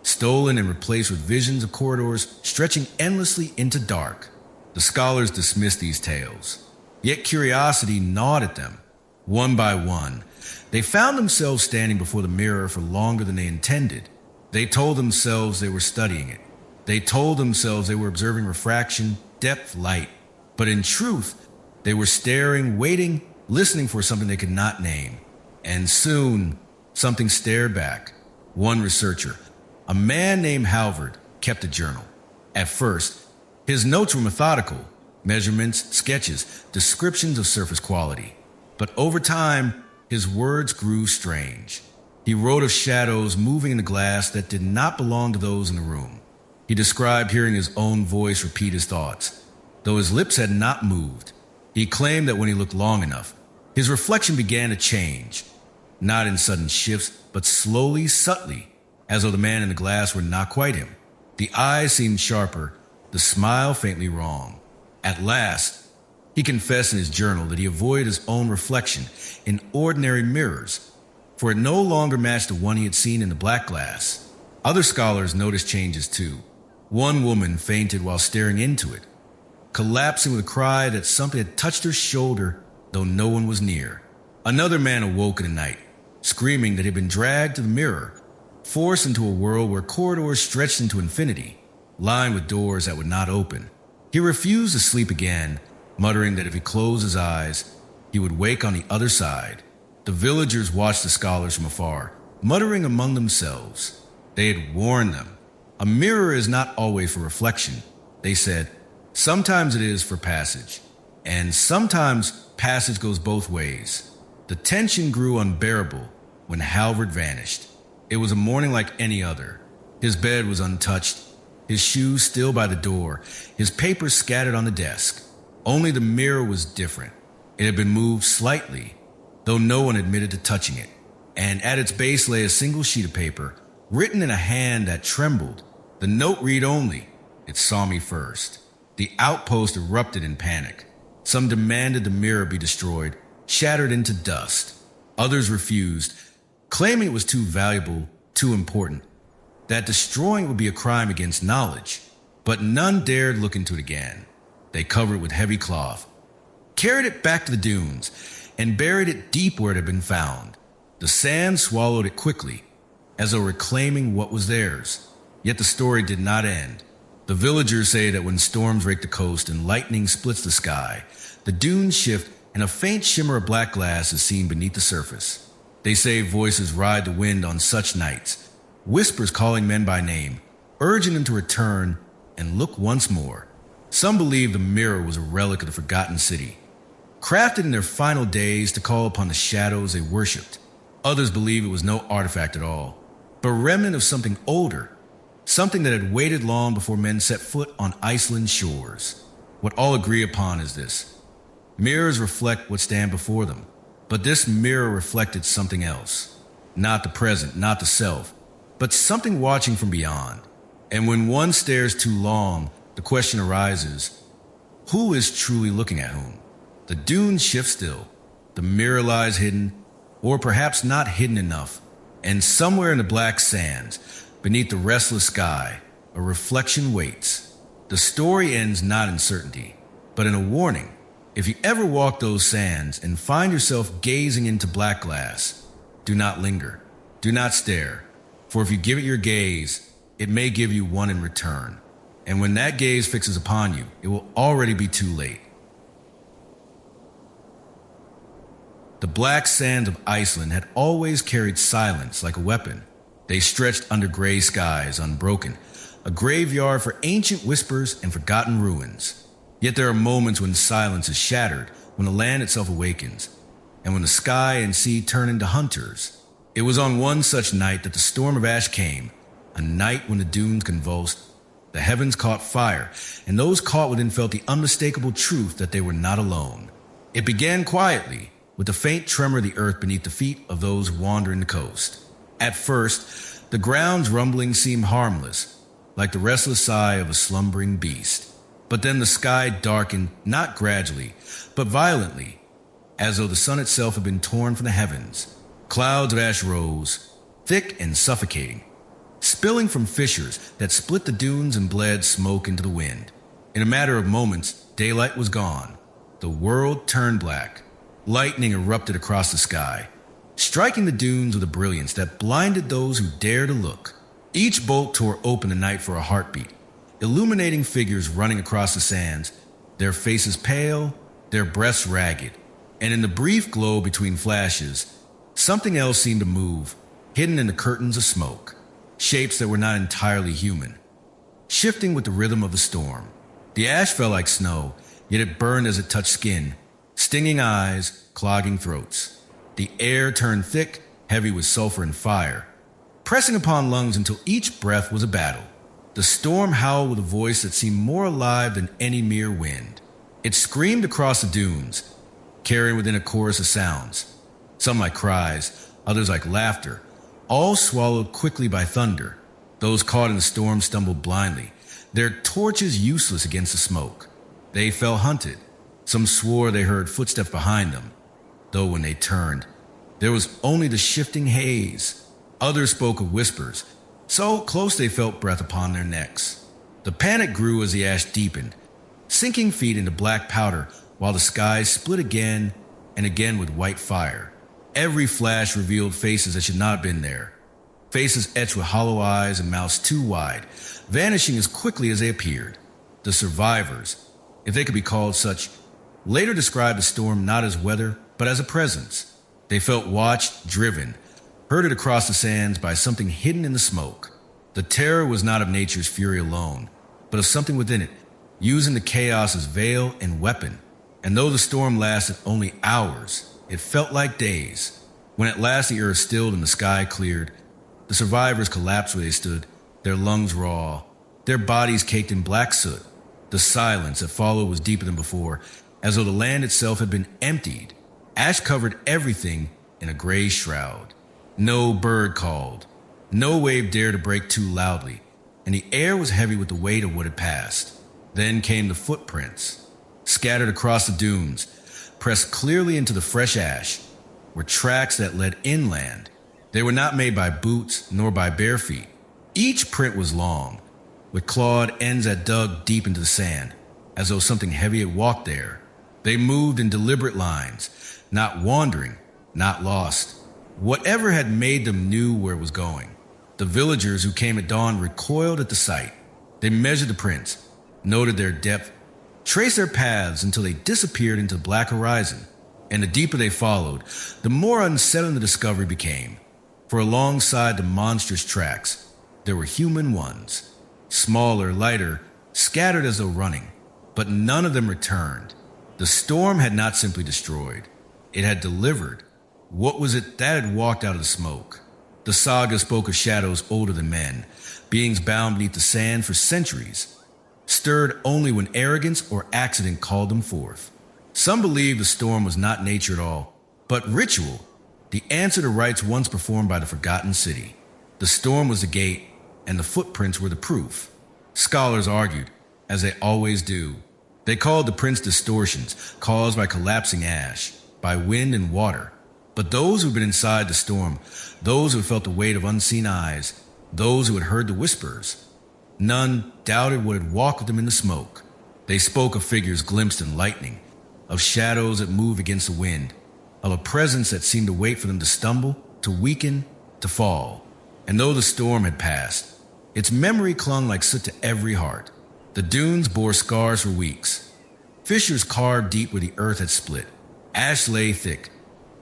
stolen and replaced with visions of corridors stretching endlessly into dark. The scholars dismissed these tales, yet curiosity gnawed at them. One by one, they found themselves standing before the mirror for longer than they intended. They told themselves they were studying it. They told themselves they were observing refraction, depth, light. But in truth, they were staring, waiting, listening for something they could not name. And soon, something stared back. One researcher, a man named Halvard, kept a journal. At first, his notes were methodical, measurements, sketches, descriptions of surface quality. But over time, his words grew strange. He wrote of shadows moving in the glass that did not belong to those in the room. He described hearing his own voice repeat his thoughts, though his lips had not moved. He claimed that when he looked long enough, his reflection began to change, not in sudden shifts, but slowly, subtly, as though the man in the glass were not quite him. The eyes seemed sharper, the smile faintly wrong. At last, he confessed in his journal that he avoided his own reflection in ordinary mirrors, for it no longer matched the one he had seen in the black glass. Other scholars noticed changes too. One woman fainted while staring into it, collapsing with a cry that something had touched her shoulder though no one was near. Another man awoke in the night, screaming that he had been dragged to the mirror, forced into a world where corridors stretched into infinity, lined with doors that would not open. He refused to sleep again, muttering that if he closed his eyes, he would wake on the other side. The villagers watched the scholars from afar, muttering among themselves. They had warned them. A mirror is not always for reflection, they said. Sometimes it is for passage, and sometimes passage goes both ways. The tension grew unbearable when Halvard vanished. It was a morning like any other. His bed was untouched, his shoes still by the door, his papers scattered on the desk. Only the mirror was different. It had been moved slightly, though no one admitted to touching it, and at its base lay a single sheet of paper, written in a hand that trembled. The note read only, "It saw me first." The outpost erupted in panic. Some demanded the mirror be destroyed, shattered into dust. Others refused, claiming it was too valuable, too important, that destroying it would be a crime against knowledge. But none dared look into it again. They covered it with heavy cloth, carried it back to the dunes, and buried it deep where it had been found. The sand swallowed it quickly, as though reclaiming what was theirs. Yet the story did not end. The villagers say that when storms rake the coast and lightning splits the sky, the dunes shift and a faint shimmer of black glass is seen beneath the surface. They say voices ride the wind on such nights, whispers calling men by name, urging them to return and look once more. Some believe the mirror was a relic of the forgotten city, crafted in their final days to call upon the shadows they worshipped. Others believe it was no artifact at all, but a remnant of something older, something that had waited long before men set foot on Iceland's shores. What all agree upon is this: mirrors reflect what stand before them, but this mirror reflected something else. Not the present, not the self, but something watching from beyond. And when one stares too long, the question arises, who is truly looking at whom? The dunes shift still. The mirror lies hidden, or perhaps not hidden enough, and somewhere in the black sands, beneath the restless sky, a reflection waits. The story ends not in certainty, but in a warning. If you ever walk those sands and find yourself gazing into black glass, do not linger, do not stare, for if you give it your gaze, it may give you one in return. And when that gaze fixes upon you, it will already be too late. The black sands of Iceland had always carried silence like a weapon. They stretched under gray skies, unbroken, a graveyard for ancient whispers and forgotten ruins. Yet there are moments when silence is shattered, when the land itself awakens, and when the sky and sea turn into hunters. It was on one such night that the storm of ash came, a night when the dunes convulsed, the heavens caught fire, and those caught within felt the unmistakable truth that they were not alone. It began quietly, with the faint tremor of the earth beneath the feet of those wandering the coast. At first, the ground's rumbling seemed harmless, like the restless sigh of a slumbering beast. But then the sky darkened, not gradually, but violently, as though the sun itself had been torn from the heavens. Clouds of ash rose, thick and suffocating, spilling from fissures that split the dunes and bled smoke into the wind. In a matter of moments, daylight was gone. The world turned black. Lightning erupted across the sky, striking the dunes with a brilliance that blinded those who dared to look. Each bolt tore open the night for a heartbeat, illuminating figures running across the sands, their faces pale, their breaths ragged. And in the brief glow between flashes, something else seemed to move, hidden in the curtains of smoke. Shapes that were not entirely human, shifting with the rhythm of the storm. The ash fell like snow, yet it burned as it touched skin, stinging eyes, clogging throats. The air turned thick, heavy with sulfur and fire, pressing upon lungs until each breath was a battle. The storm howled with a voice that seemed more alive than any mere wind. It screamed across the dunes, carrying within a chorus of sounds, some like cries, others like laughter, all swallowed quickly by thunder. Those caught in the storm stumbled blindly, their torches useless against the smoke. They fell hunted. Some swore they heard footsteps behind them, though when they turned, there was only the shifting haze. Others spoke of whispers, so close they felt breath upon their necks. The panic grew as the ash deepened, sinking feet into black powder while the skies split again and again with white fire. Every flash revealed faces that should not have been there. Faces etched with hollow eyes and mouths too wide, vanishing as quickly as they appeared. The survivors, if they could be called such, later described the storm not as weather, but as a presence. They felt watched, driven, herded across the sands by something hidden in the smoke. The terror was not of nature's fury alone, but of something within it, using the chaos as veil and weapon. And though the storm lasted only hours, it felt like days. When at last the earth stilled and the sky cleared, the survivors collapsed where they stood, their lungs raw, their bodies caked in black soot. The silence that followed was deeper than before, as though the land itself had been emptied. Ash covered everything in a gray shroud. No bird called. No wave dared to break too loudly, and the air was heavy with the weight of what had passed. Then came the footprints, scattered across the dunes, pressed clearly into the fresh ash, were tracks that led inland. They were not made by boots nor by bare feet. Each print was long, with clawed ends that dug deep into the sand, as though something heavy had walked there. They moved in deliberate lines, not wandering, not lost. Whatever had made them knew where it was going. The villagers who came at dawn recoiled at the sight. They measured the prints, noted their depth, traced their paths until they disappeared into the black horizon. And the deeper they followed, the more unsettling the discovery became. For alongside the monstrous tracks, there were human ones, smaller, lighter, scattered as though running, but none of them returned. The storm had not simply destroyed, it had delivered. What was it that had walked out of the smoke? The saga spoke of shadows older than men, beings bound beneath the sand for centuries, stirred only when arrogance or accident called them forth. Some believed the storm was not nature at all, but ritual, the answer to rites once performed by the forgotten city. The storm was the gate, and the footprints were the proof. Scholars argued, as they always do. They called the prints distortions caused by collapsing ash, by wind and water. But those who had been inside the storm, those who had felt the weight of unseen eyes, those who had heard the whispers, none doubted what had walked with them in the smoke. They spoke of figures glimpsed in lightning, of shadows that moved against the wind, of a presence that seemed to wait for them to stumble, to weaken, to fall. And though the storm had passed, its memory clung like soot to every heart. The dunes bore scars for weeks. Fissures carved deep where the earth had split. Ash lay thick,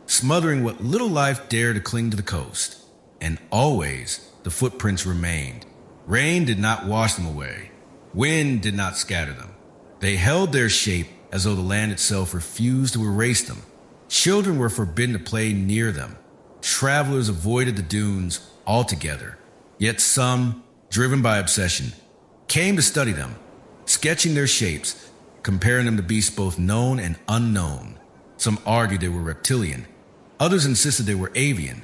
smothering what little life dared to cling to the coast. And always the footprints remained. Rain did not wash them away. Wind did not scatter them. They held their shape as though the land itself refused to erase them. Children were forbidden to play near them. Travelers avoided the dunes altogether. Yet some, driven by obsession, came to study them, sketching their shapes, comparing them to beasts both known and unknown. Some argued they were reptilian. Others insisted they were avian,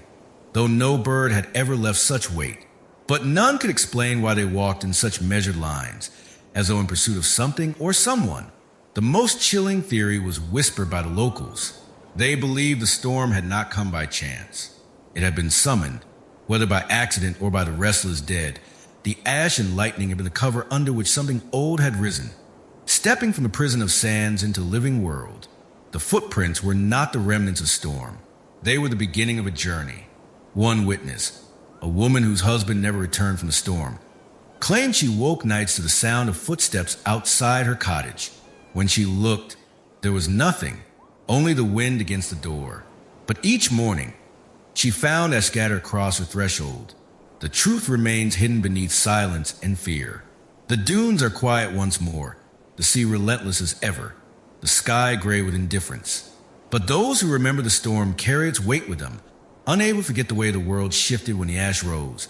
though no bird had ever left such weight. But none could explain why they walked in such measured lines, as though in pursuit of something or someone. The most chilling theory was whispered by the locals. They believed the storm had not come by chance. It had been summoned, whether by accident or by the restless dead. The ash and lightning had been the cover under which something old had risen, stepping from the prison of sands into the living world. The footprints were not the remnants of storm. They were the beginning of a journey. One witness, a woman whose husband never returned from the storm, claimed she woke nights to the sound of footsteps outside her cottage. When she looked, there was nothing, only the wind against the door. But each morning, she found as scattered across her threshold, the truth remains hidden beneath silence and fear. The dunes are quiet once more, the sea relentless as ever, the sky gray with indifference. But those who remember the storm carry its weight with them, unable to forget the way the world shifted when the ash rose,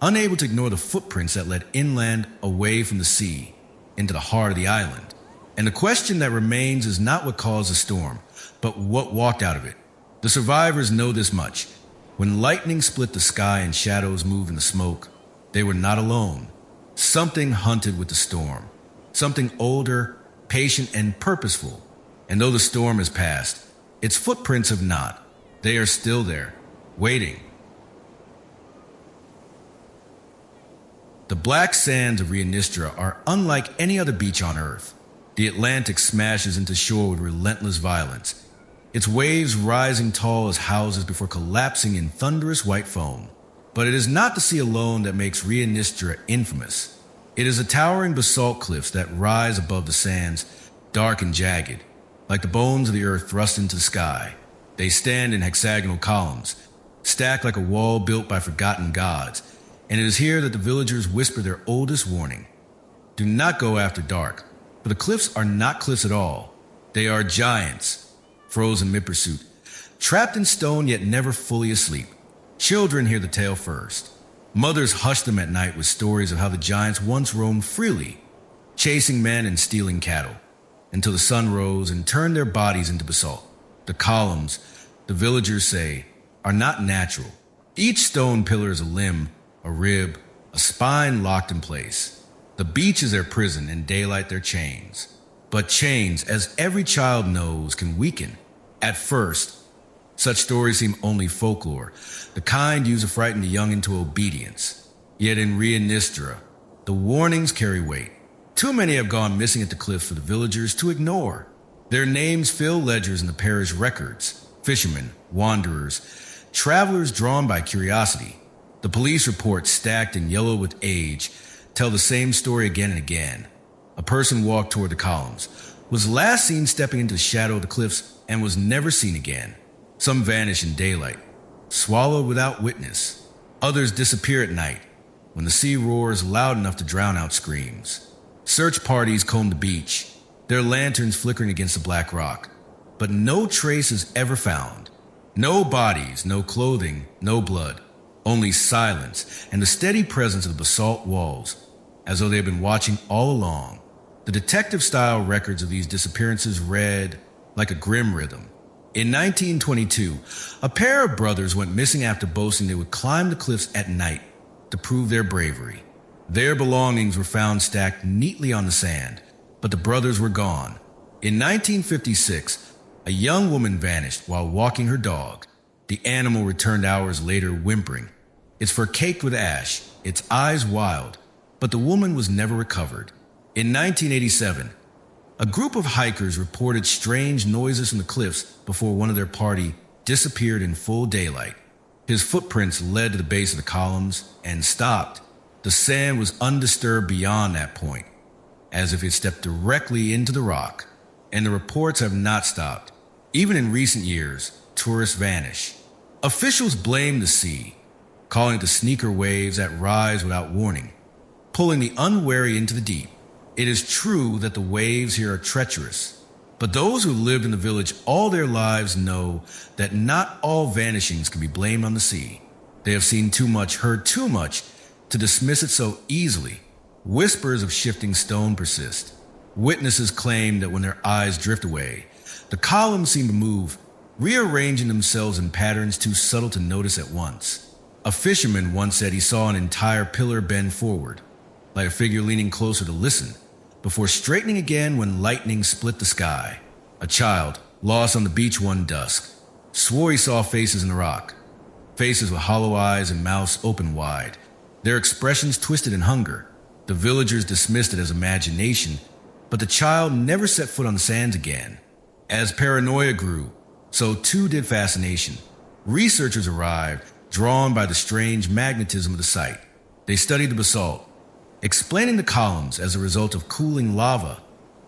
unable to ignore the footprints that led inland away from the sea, into the heart of the island. And the question that remains is not what caused the storm, but what walked out of it. The survivors know this much. When lightning split the sky and shadows moved in the smoke, they were not alone. Something hunted with the storm. Something older, patient, and purposeful. And though the storm has passed, its footprints have not. They are still there, waiting. The black sands of Rianistra are unlike any other beach on Earth. The Atlantic smashes into shore with relentless violence. its waves rising tall as houses before collapsing in thunderous white foam. But it is not the sea alone that makes Ria Nistra infamous. It is the towering basalt cliffs that rise above the sands, dark and jagged, like the bones of the earth thrust into the sky. They stand in hexagonal columns, stacked like a wall built by forgotten gods, and it is here that the villagers whisper their oldest warning. Do not go after dark, for the cliffs are not cliffs at all. They are giants, frozen mid-pursuit, trapped in stone yet never fully asleep. Children hear the tale first. Mothers hush them at night with stories of how the giants once roamed freely, chasing men and stealing cattle, until the sun rose and turned their bodies into basalt. The columns, the villagers say, are not natural. Each stone pillar is a limb, a rib, a spine locked in place. The beach is their prison and daylight their chains. But chains, as every child knows, can weaken. At first, such stories seem only folklore, the kind used to frighten the young into obedience. Yet in Ria Nistra, the warnings carry weight. Too many have gone missing at the cliffs for the villagers to ignore. Their names fill ledgers in the parish records. Fishermen, wanderers, travelers drawn by curiosity. The police reports, stacked and yellow with age, tell the same story again and again. A person walked toward the columns, was last seen stepping into the shadow of the cliffs, and was never seen again. Some vanish in daylight, swallowed without witness. Others disappear at night, when the sea roars loud enough to drown out screams. Search parties comb the beach, their lanterns flickering against the black rock. But no trace is ever found. No bodies, no clothing, no blood. Only silence and the steady presence of the basalt walls, as though they had been watching all along. The detective-style records of these disappearances read like a grim rhythm. In 1922, a pair of brothers went missing after boasting they would climb the cliffs at night to prove their bravery. Their belongings were found stacked neatly on the sand, but the brothers were gone. In 1956, a young woman vanished while walking her dog. The animal returned hours later whimpering, its fur caked with ash, its eyes wild, but the woman was never recovered. In 1987, a group of hikers reported strange noises from the cliffs before one of their party disappeared in full daylight. His footprints led to the base of the columns and stopped. The sand was undisturbed beyond that point, as if it stepped directly into the rock. And the reports have not stopped. Even in recent years, tourists vanish. Officials blame the sea, calling it the sneaker waves that rise without warning, pulling the unwary into the deep. It is true that the waves here are treacherous, but those who lived in the village all their lives know that not all vanishings can be blamed on the sea. They have seen too much, heard too much, to dismiss it so easily. Whispers of shifting stone persist. Witnesses claim that when their eyes drift away, the columns seem to move, rearranging themselves in patterns too subtle to notice at once. A fisherman once said he saw an entire pillar bend forward, like a figure leaning closer to listen, before straightening again when lightning split the sky. A child, lost on the beach one dusk, swore he saw faces in the rock, faces with hollow eyes and mouths open wide, their expressions twisted in hunger. The villagers dismissed it as imagination, but the child never set foot on the sands again. As paranoia grew, so too did fascination. Researchers arrived, drawn by the strange magnetism of the site. They studied the basalt, explaining the columns as a result of cooling lava,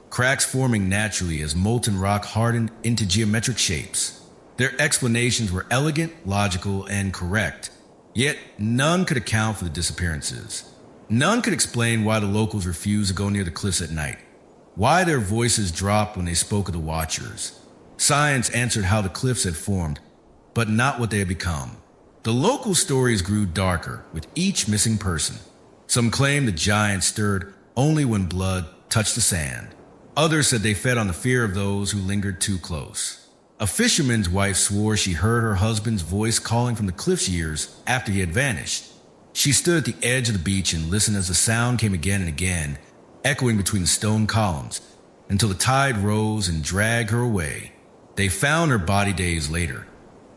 cracks forming naturally as molten rock hardened into geometric shapes. Their explanations were elegant, logical, and correct, yet none could account for the disappearances. None could explain why the locals refused to go near the cliffs at night, why their voices dropped when they spoke of the watchers. Science answered how the cliffs had formed, but not what they had become. The local stories grew darker with each missing person. Some claimed the giants stirred only when blood touched the sand. Others said they fed on the fear of those who lingered too close. A fisherman's wife swore she heard her husband's voice calling from the cliffs years after he had vanished. She stood at the edge of the beach and listened as the sound came again and again, echoing between the stone columns, until the tide rose and dragged her away. They found her body days later,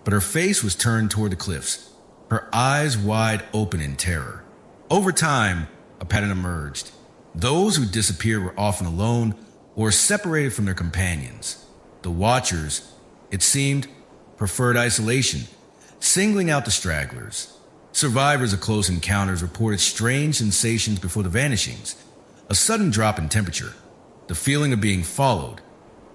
but her face was turned toward the cliffs, her eyes wide open in terror. Over time, a pattern emerged. Those who disappeared were often alone or separated from their companions. The watchers, It seemed preferred isolation, singling out the stragglers. Survivors of close encounters reported strange sensations before the vanishings, a sudden drop in temperature, the feeling of being followed,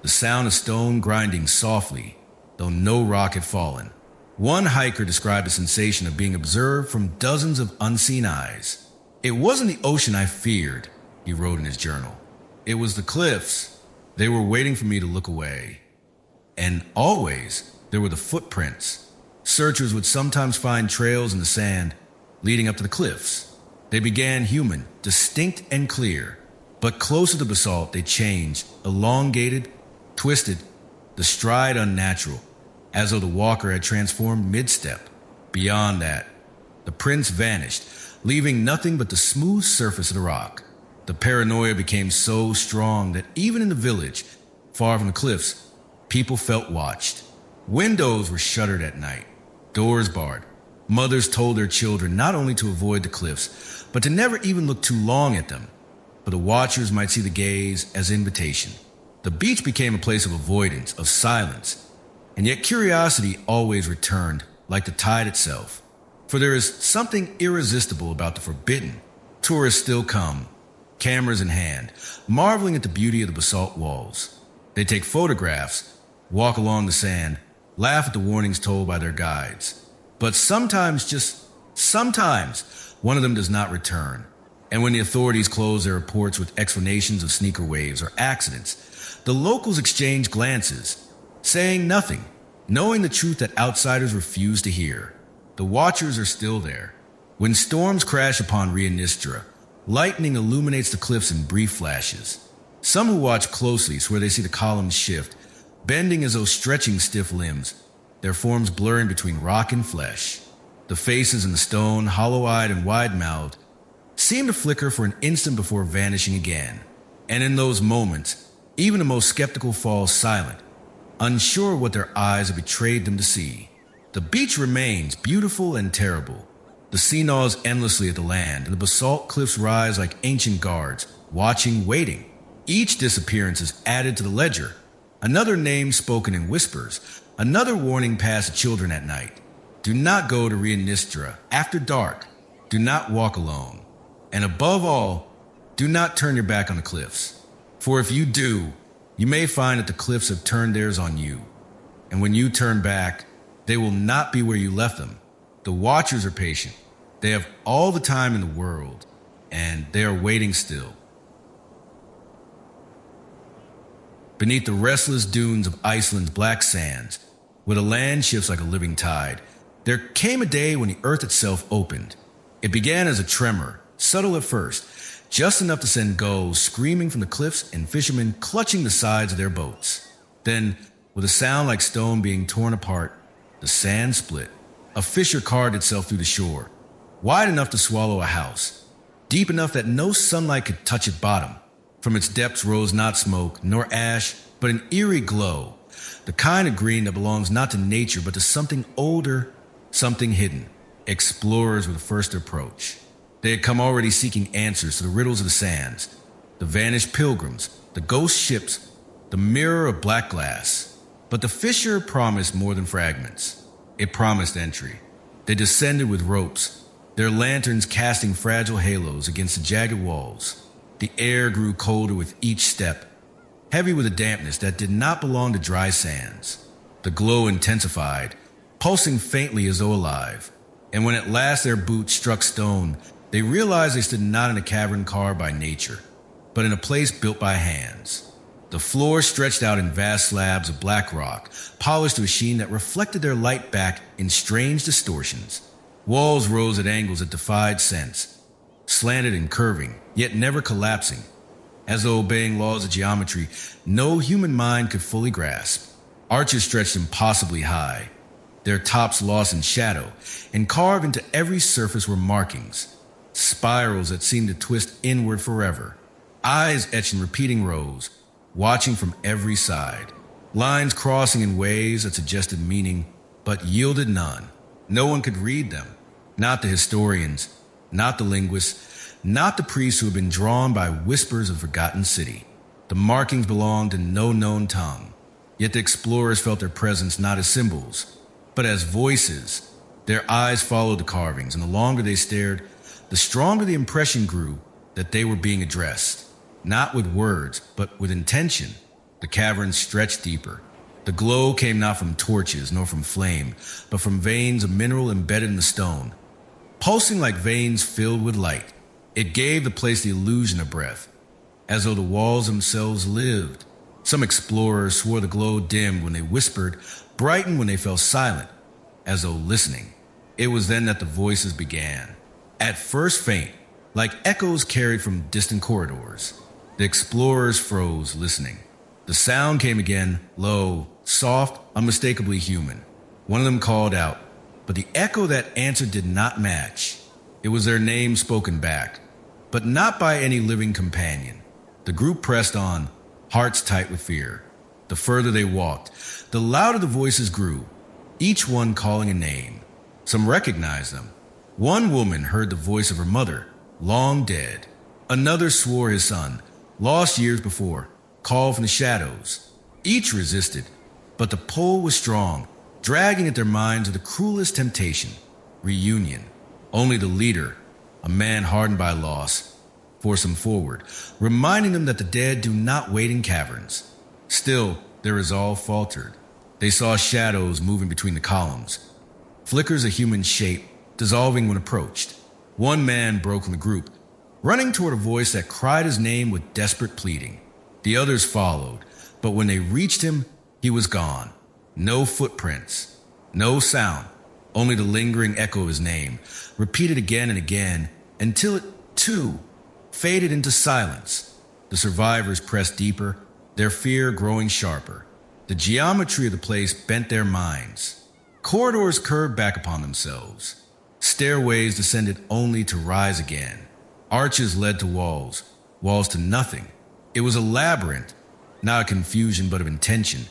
the sound of stone grinding softly, though no rock had fallen. One hiker described the sensation of being observed from dozens of unseen eyes. It wasn't the ocean I feared, he wrote in his journal. It was the cliffs. They were waiting for me to look away. And always, there were the footprints. Searchers would sometimes find trails in the sand leading up to the cliffs. They began human, distinct and clear, but closer to the basalt they changed, elongated, twisted, the stride unnatural, as though the walker had transformed mid-step. Beyond that, the prints vanished, leaving nothing but the smooth surface of the rock. The paranoia became so strong that even in the village, far from the cliffs, people felt watched. Windows were shuttered at night, doors barred. Mothers told their children not only to avoid the cliffs, but to never even look too long at them, for the watchers might see the gaze as invitation. The beach became a place of avoidance, of silence, and yet curiosity always returned, like the tide itself. For there is something irresistible about the forbidden. Tourists still come, cameras in hand, marveling at the beauty of the basalt walls. They take photographs, walk along the sand, laugh at the warnings told by their guides. But sometimes, just sometimes, one of them does not return. And when the authorities close their reports with explanations of sneaker waves or accidents, the locals exchange glances, saying nothing, knowing the truth that outsiders refuse to hear. The watchers are still there. When storms crash upon Rianistra, lightning illuminates the cliffs in brief flashes. Some who watch closely swear they see the columns shift, bending as though stretching stiff limbs, their forms blurring between rock and flesh. The faces in the stone, hollow-eyed and wide-mouthed, seem to flicker for an instant before vanishing again. And in those moments, even the most skeptical fall silent, unsure what their eyes have betrayed them to see. The beach remains beautiful and terrible. The sea gnaws endlessly at the land, and the basalt cliffs rise like ancient guards, watching, waiting. Each disappearance is added to the ledger. Another name spoken in whispers, another warning passed to children at night. Do not go to Rianistra after dark. Do not walk alone. And above all, do not turn your back on the cliffs. For if you do, you may find that the cliffs have turned theirs on you. And when you turn back, they will not be where you left them. The watchers are patient. They have all the time in the world, and they are waiting still. Beneath the restless dunes of Iceland's black sands, where the land shifts like a living tide, there came a day when the earth itself opened. It began as a tremor, subtle at first, just enough to send gulls screaming from the cliffs and fishermen clutching the sides of their boats. Then, with a sound like stone being torn apart, the sand split. A fissure carved itself through the shore, wide enough to swallow a house, deep enough that no sunlight could touch its bottom. From its depths rose not smoke, nor ash, but an eerie glow, the kind of green that belongs not to nature but to something older, something hidden. Explorers were the first to approach. They had come already seeking answers to the riddles of the sands, the vanished pilgrims, the ghost ships, the mirror of black glass. But the fissure promised more than fragments. It promised entry. They descended with ropes, their lanterns casting fragile halos against the jagged walls. The air grew colder with each step, heavy with a dampness that did not belong to dry sands. The glow intensified, pulsing faintly as though alive. And when at last their boots struck stone, they realized they stood not in a cavern carved by nature, but in a place built by hands. The floor stretched out in vast slabs of black rock, polished to a sheen that reflected their light back in strange distortions. Walls rose at angles that defied sense, slanted and curving, yet never collapsing, as though obeying laws of geometry no human mind could fully grasp. Arches stretched impossibly high, their tops lost in shadow, and carved into every surface were markings, spirals that seemed to twist inward forever, eyes etched in repeating rows, watching from every side, lines crossing in ways that suggested meaning, but yielded none. No one could read them, not the historians, not the linguists, not the priests who had been drawn by whispers of forgotten city. The markings belonged to no known tongue. Yet the explorers felt their presence not as symbols, but as voices. Their eyes followed the carvings, and the longer they stared, the stronger the impression grew that they were being addressed, not with words, but with intention. The cavern stretched deeper. The glow came not from torches nor from flame, but from veins of mineral embedded in the stone, pulsing like veins filled with light. It gave the place the illusion of breath, as though the walls themselves lived. Some explorers swore the glow dimmed when they whispered, brightened when they fell silent, as though listening. It was then that the voices began. At first faint, like echoes carried from distant corridors. The explorers froze, listening. The sound came again, low, soft, unmistakably human. One of them called out, but the echo that answered did not match. It was their name spoken back, but not by any living companion. The group pressed on, hearts tight with fear. The further they walked, the louder the voices grew, each one calling a name. Some recognized them. One woman heard the voice of her mother, long dead. Another swore his son, lost years before, called from the shadows. Each resisted, but the pull was strong, dragging at their minds with the cruelest temptation, reunion. Only the leader, a man hardened by loss, forced them forward, reminding them that the dead do not wait in caverns. Still, their resolve faltered. They saw shadows moving between the columns, flickers of human shape dissolving when approached. One man broke from the group, running toward a voice that cried his name with desperate pleading. The others followed, but when they reached him, he was gone. No footprints, no sound, only the lingering echo of his name, repeated again and again, until it, too, faded into silence. The survivors pressed deeper, their fear growing sharper. The geometry of the place bent their minds. Corridors curved back upon themselves. Stairways descended only to rise again. Arches led to walls, walls to nothing. It was a labyrinth, not a confusion but of intention,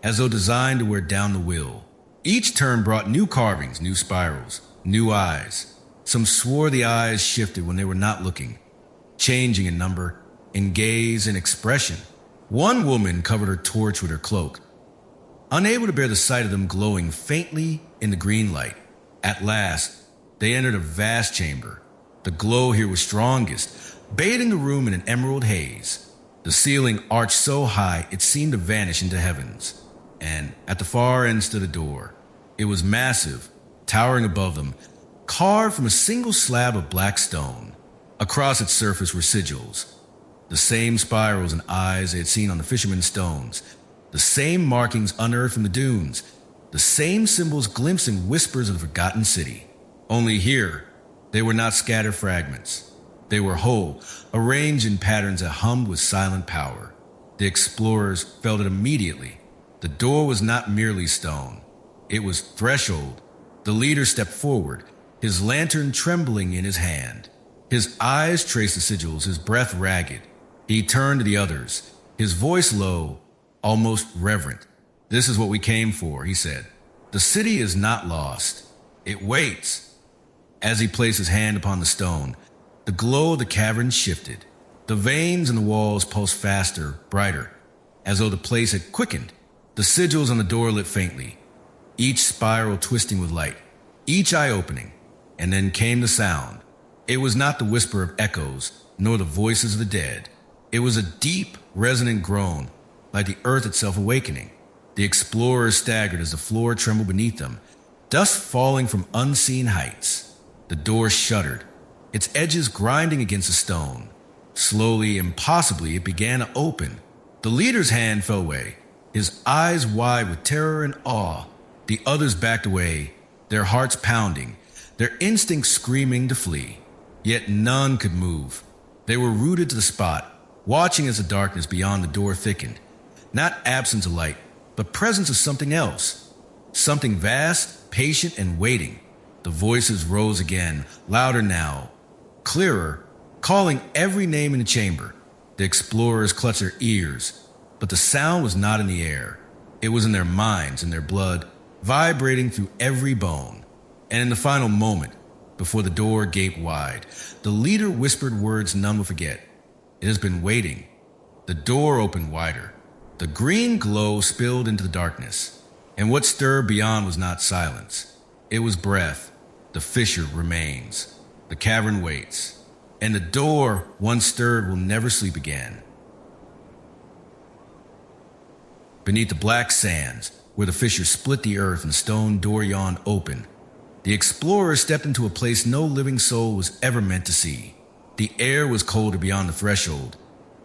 as though designed to wear down the will. Each turn brought new carvings, new spirals, new eyes. Some swore the eyes shifted when they were not looking, changing in number, in gaze, in expression. One woman covered her torch with her cloak, unable to bear the sight of them glowing faintly in the green light. At last, they entered a vast chamber. The glow here was strongest, bathing the room in an emerald haze. The ceiling arched so high it seemed to vanish into heavens. And at the far end stood a door. It was massive, towering above them, carved from a single slab of black stone. Across its surface were sigils, the same spirals and eyes they had seen on the fishermen's stones, the same markings unearthed from the dunes, the same symbols glimpsed in whispers of the forgotten city. Only here, they were not scattered fragments. They were whole, arranged in patterns that hummed with silent power. The explorers felt it immediately. The door was not merely stone. It was threshold. The leader stepped forward, his lantern trembling in his hand. His eyes traced the sigils, his breath ragged. He turned to the others, his voice low, almost reverent. "This is what we came for," he said. "The city is not lost. It waits." As he placed his hand upon the stone, the glow of the cavern shifted. The veins in the walls pulsed faster, brighter, as though the place had quickened. The sigils on the door lit faintly, each spiral twisting with light, each eye opening, and then came the sound. It was not the whisper of echoes, nor the voices of the dead. It was a deep, resonant groan, like the earth itself awakening. The explorers staggered as the floor trembled beneath them, dust falling from unseen heights. The door shuddered, its edges grinding against the stone. Slowly, impossibly, it began to open. The leader's hand fell away, his eyes wide with terror and awe. The others backed away, their hearts pounding, their instincts screaming to flee. Yet none could move. They were rooted to the spot, watching as the darkness beyond the door thickened. Not absence of light, but presence of something else. Something vast, patient, and waiting. The voices rose again, louder now, clearer, calling every name in the chamber. The explorers clutched their ears, but the sound was not in the air. It was in their minds, in their blood, vibrating through every bone. And in the final moment, before the door gaped wide, the leader whispered words none will forget. "It has been waiting." The door opened wider. The green glow spilled into the darkness, and what stirred beyond was not silence. It was breath. The fissure remains. The cavern waits, and the door, once stirred, will never sleep again. Beneath the black sands, where the fissure split the earth and the stone door yawned open, the explorers stepped into a place no living soul was ever meant to see. The air was colder beyond the threshold,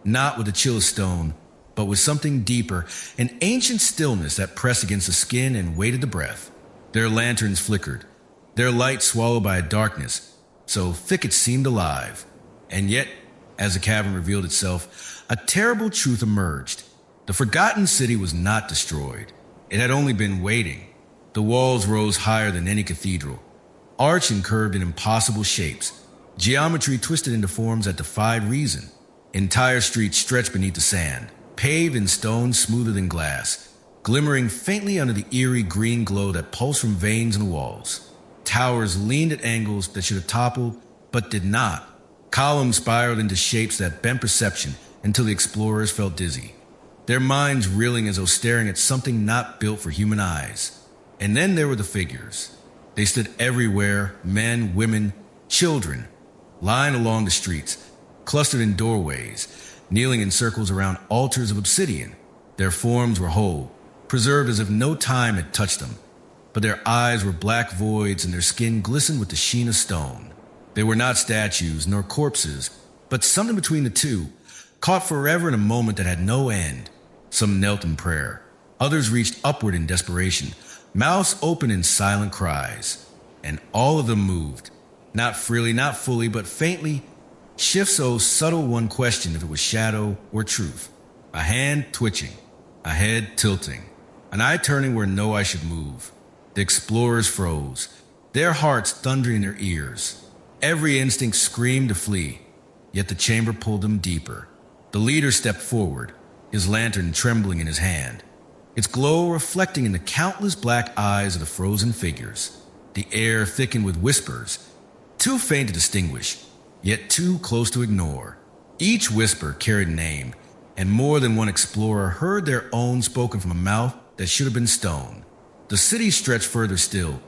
not with the chill of stone, but with something deeper, an ancient stillness that pressed against the skin and weighted the breath. Their lanterns flickered, their light swallowed by a darkness so thick it seemed alive. And yet, as the cavern revealed itself, a terrible truth emerged. The forgotten city was not destroyed. It had only been waiting. The walls rose higher than any cathedral, arched and curved in impossible shapes, geometry twisted into forms that defied reason. Entire streets stretched beneath the sand, paved in stone smoother than glass, glimmering faintly under the eerie green glow that pulsed from veins in the walls. Towers leaned at angles that should have toppled, but did not. Columns spiraled into shapes that bent perception until the explorers felt dizzy, their minds reeling as though staring at something not built for human eyes. And then there were the figures. They stood everywhere, men, women, children, lying along the streets, clustered in doorways, kneeling in circles around altars of obsidian. Their forms were whole, preserved as if no time had touched them, but their eyes were black voids and their skin glistened with the sheen of stone. They were not statues nor corpses, but something between the two, caught forever in a moment that had no end. Some knelt in prayer, others reached upward in desperation, mouths open in silent cries, and all of them moved, not freely, not fully, but faintly. Shift so subtle one questioned if it was shadow or truth. A hand twitching, a head tilting, an eye turning where no eye should move. The explorers froze, their hearts thundering in their ears. Every instinct screamed to flee, yet the chamber pulled them deeper. The leader stepped forward, his lantern trembling in his hand, its glow reflecting in the countless black eyes of the frozen figures. The air thickened with whispers, too faint to distinguish, yet too close to ignore. Each whisper carried a name, and more than one explorer heard their own spoken from a mouth that should have been stone. The city stretched further still,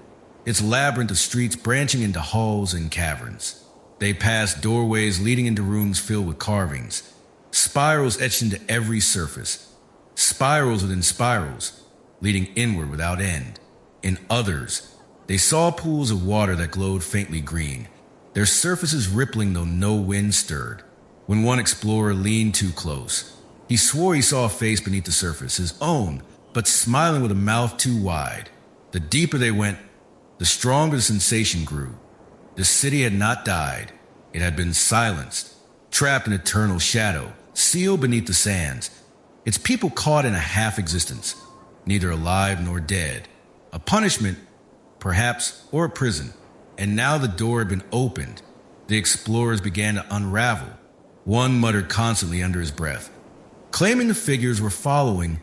its labyrinth of streets branching into halls and caverns. They passed doorways leading into rooms filled with carvings, spirals etched into every surface, spirals within spirals, leading inward without end. In others, they saw pools of water that glowed faintly green, their surfaces rippling though no wind stirred. When one explorer leaned too close, he swore he saw a face beneath the surface, his own, but smiling with a mouth too wide. The deeper they went, the stronger the sensation grew. The city had not died. It had been silenced, trapped in eternal shadow, sealed beneath the sands, its people caught in a half-existence, neither alive nor dead. A punishment, perhaps, or a prison. And now the door had been opened. The explorers began to unravel. One muttered constantly under his breath, claiming the figures were following,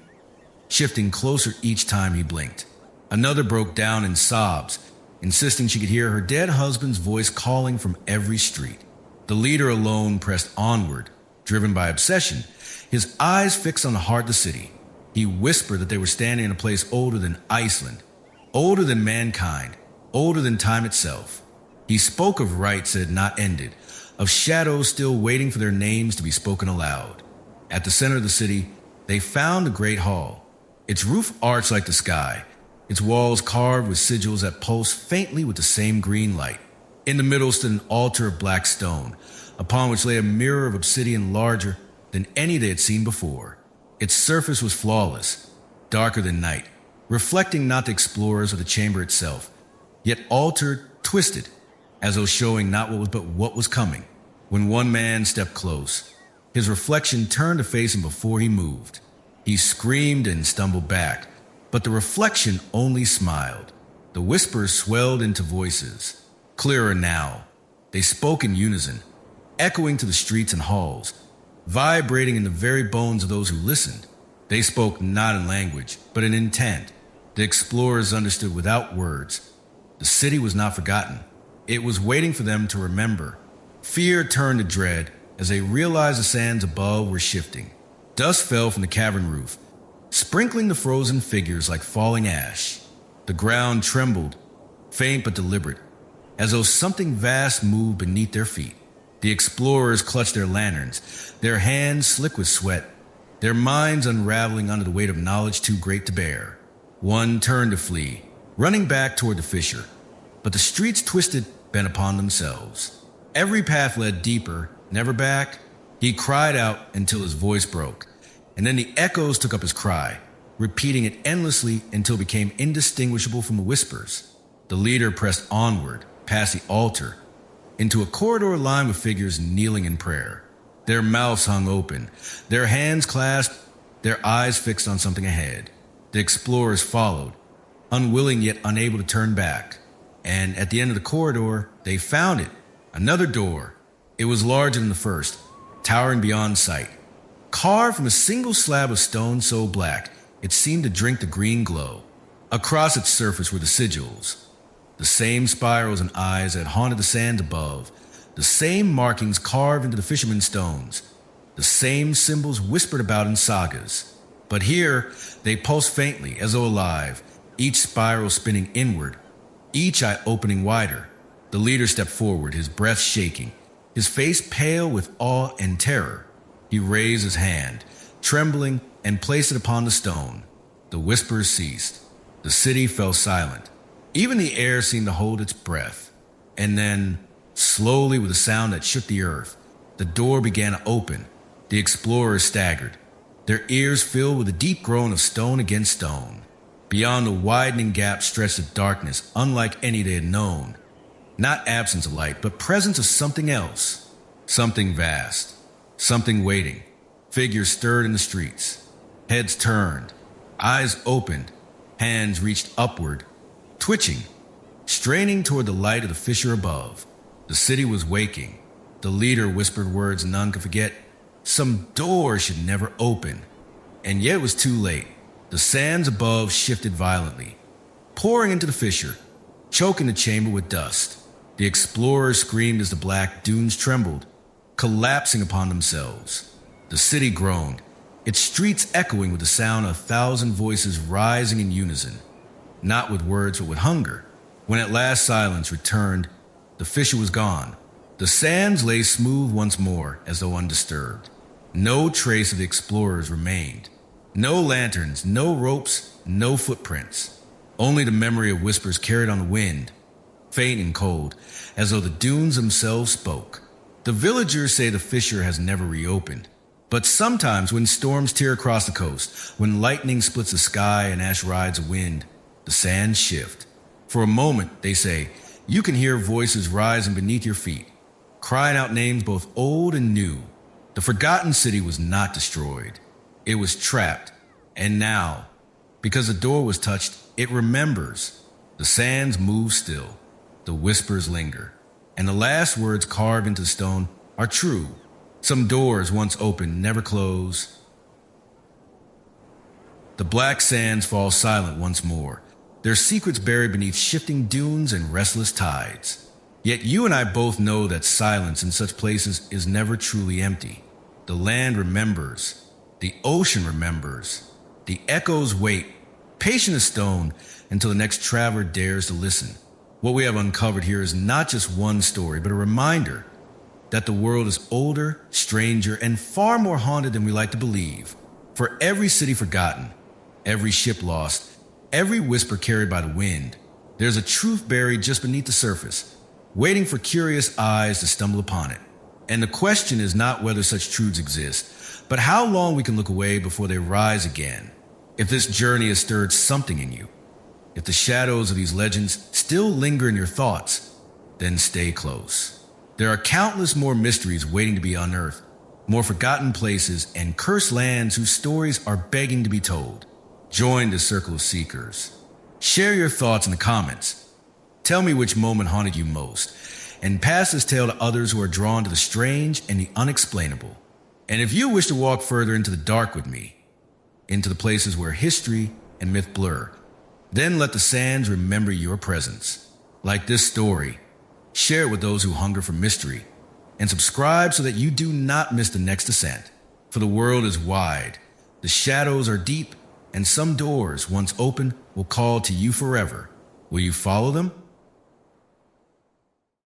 shifting closer each time he blinked. Another broke down in sobs, insisting she could hear her dead husband's voice calling from every street. The leader alone pressed onward, driven by obsession, his eyes fixed on the heart of the city. He whispered that they were standing in a place older than Iceland, older than mankind, older than time itself. He spoke of rites that had not ended, of shadows still waiting for their names to be spoken aloud. At the center of the city, they found a great hall, its roof arched like the sky, its walls carved with sigils that pulsed faintly with the same green light. In the middle stood an altar of black stone, upon which lay a mirror of obsidian larger than any they had seen before. Its surface was flawless, darker than night, reflecting not the explorers or the chamber itself, yet altered, twisted, as though showing not what was but what was coming. When one man stepped close, his reflection turned to face him before he moved. He screamed and stumbled back, but the reflection only smiled. The whispers swelled into voices, clearer now. They spoke in unison, echoing to the streets and halls, vibrating in the very bones of those who listened. They spoke not in language, but in intent. The explorers understood without words. The city was not forgotten. It was waiting for them to remember. Fear turned to dread as they realized the sands above were shifting. Dust fell from the cavern roof, sprinkling the frozen figures like falling ash. The ground trembled, faint but deliberate, as though something vast moved beneath their feet. The explorers clutched their lanterns, their hands slick with sweat, their minds unraveling under the weight of knowledge too great to bear. One turned to flee, running back toward the fissure, but the streets twisted, bent upon themselves. Every path led deeper, never back. He cried out until his voice broke, and then the echoes took up his cry, repeating it endlessly until it became indistinguishable from the whispers. The leader pressed onward, past the altar, into a corridor lined with figures kneeling in prayer. Their mouths hung open, their hands clasped, their eyes fixed on something ahead. The explorers followed, unwilling yet unable to turn back. And at the end of the corridor, they found it. Another door. It was larger than the first, towering beyond sight. Carved from a single slab of stone so black, it seemed to drink the green glow. Across its surface were the sigils, the same spirals and eyes that haunted the sands above, the same markings carved into the fishermen's stones, the same symbols whispered about in sagas. But here, they pulsed faintly, as though alive, each spiral spinning inward, each eye opening wider. The leader stepped forward, his breath shaking, his face pale with awe and terror. He raised his hand, trembling, and placed it upon the stone. The whispers ceased. The city fell silent. Even the air seemed to hold its breath. And then, slowly with a sound that shook the earth, the door began to open. The explorers staggered, their ears filled with a deep groan of stone against stone. Beyond the widening gap stretched a darkness unlike any they had known. Not absence of light, but presence of something else. Something vast. Something waiting. Figures stirred in the streets. Heads turned. Eyes opened. Hands reached upward, twitching, straining toward the light of the fissure above. The city was waking. The leader whispered words none could forget. Some door should never open. And yet it was too late. The sands above shifted violently, pouring into the fissure, choking the chamber with dust. The explorers screamed as the black dunes trembled, collapsing upon themselves. The city groaned, its streets echoing with the sound of 1,000 voices rising in unison, not with words but with hunger. When at last silence returned, the fissure was gone. The sands lay smooth once more, as though undisturbed. No trace of the explorers remained. No lanterns, no ropes, no footprints. Only the memory of whispers carried on the wind, faint and cold, as though the dunes themselves spoke. The villagers say the fissure has never reopened. But sometimes when storms tear across the coast, when lightning splits the sky and ash rides a wind, the sands shift. For a moment, they say, you can hear voices rising beneath your feet, crying out names both old and new. The forgotten city was not destroyed. It was trapped. And now, because the door was touched, it remembers. The sands move still. The whispers linger. And the last words carved into the stone are true. Some doors once opened never close. The black sands fall silent once more, their secrets buried beneath shifting dunes and restless tides. Yet you and I both know that silence in such places is never truly empty. The land remembers. The ocean remembers. The echoes wait, patient as stone, until the next traveler dares to listen. What we have uncovered here is not just one story, but a reminder that the world is older, stranger, and far more haunted than we like to believe. For every city forgotten, every ship lost, every whisper carried by the wind, there's a truth buried just beneath the surface, waiting for curious eyes to stumble upon it. And the question is not whether such truths exist, but how long we can look away before they rise again. If this journey has stirred something in you, if the shadows of these legends still linger in your thoughts, then stay close. There are countless more mysteries waiting to be unearthed, more forgotten places and cursed lands whose stories are begging to be told. Join the circle of seekers. Share your thoughts in the comments. Tell me which moment haunted you most, and pass this tale to others who are drawn to the strange and the unexplainable. And if you wish to walk further into the dark with me, into the places where history and myth blur, then let the sands remember your presence. Like this story, share it with those who hunger for mystery, and subscribe so that you do not miss the next ascent. For the world is wide, the shadows are deep, And some doors, once open, will call to you forever. Will you follow them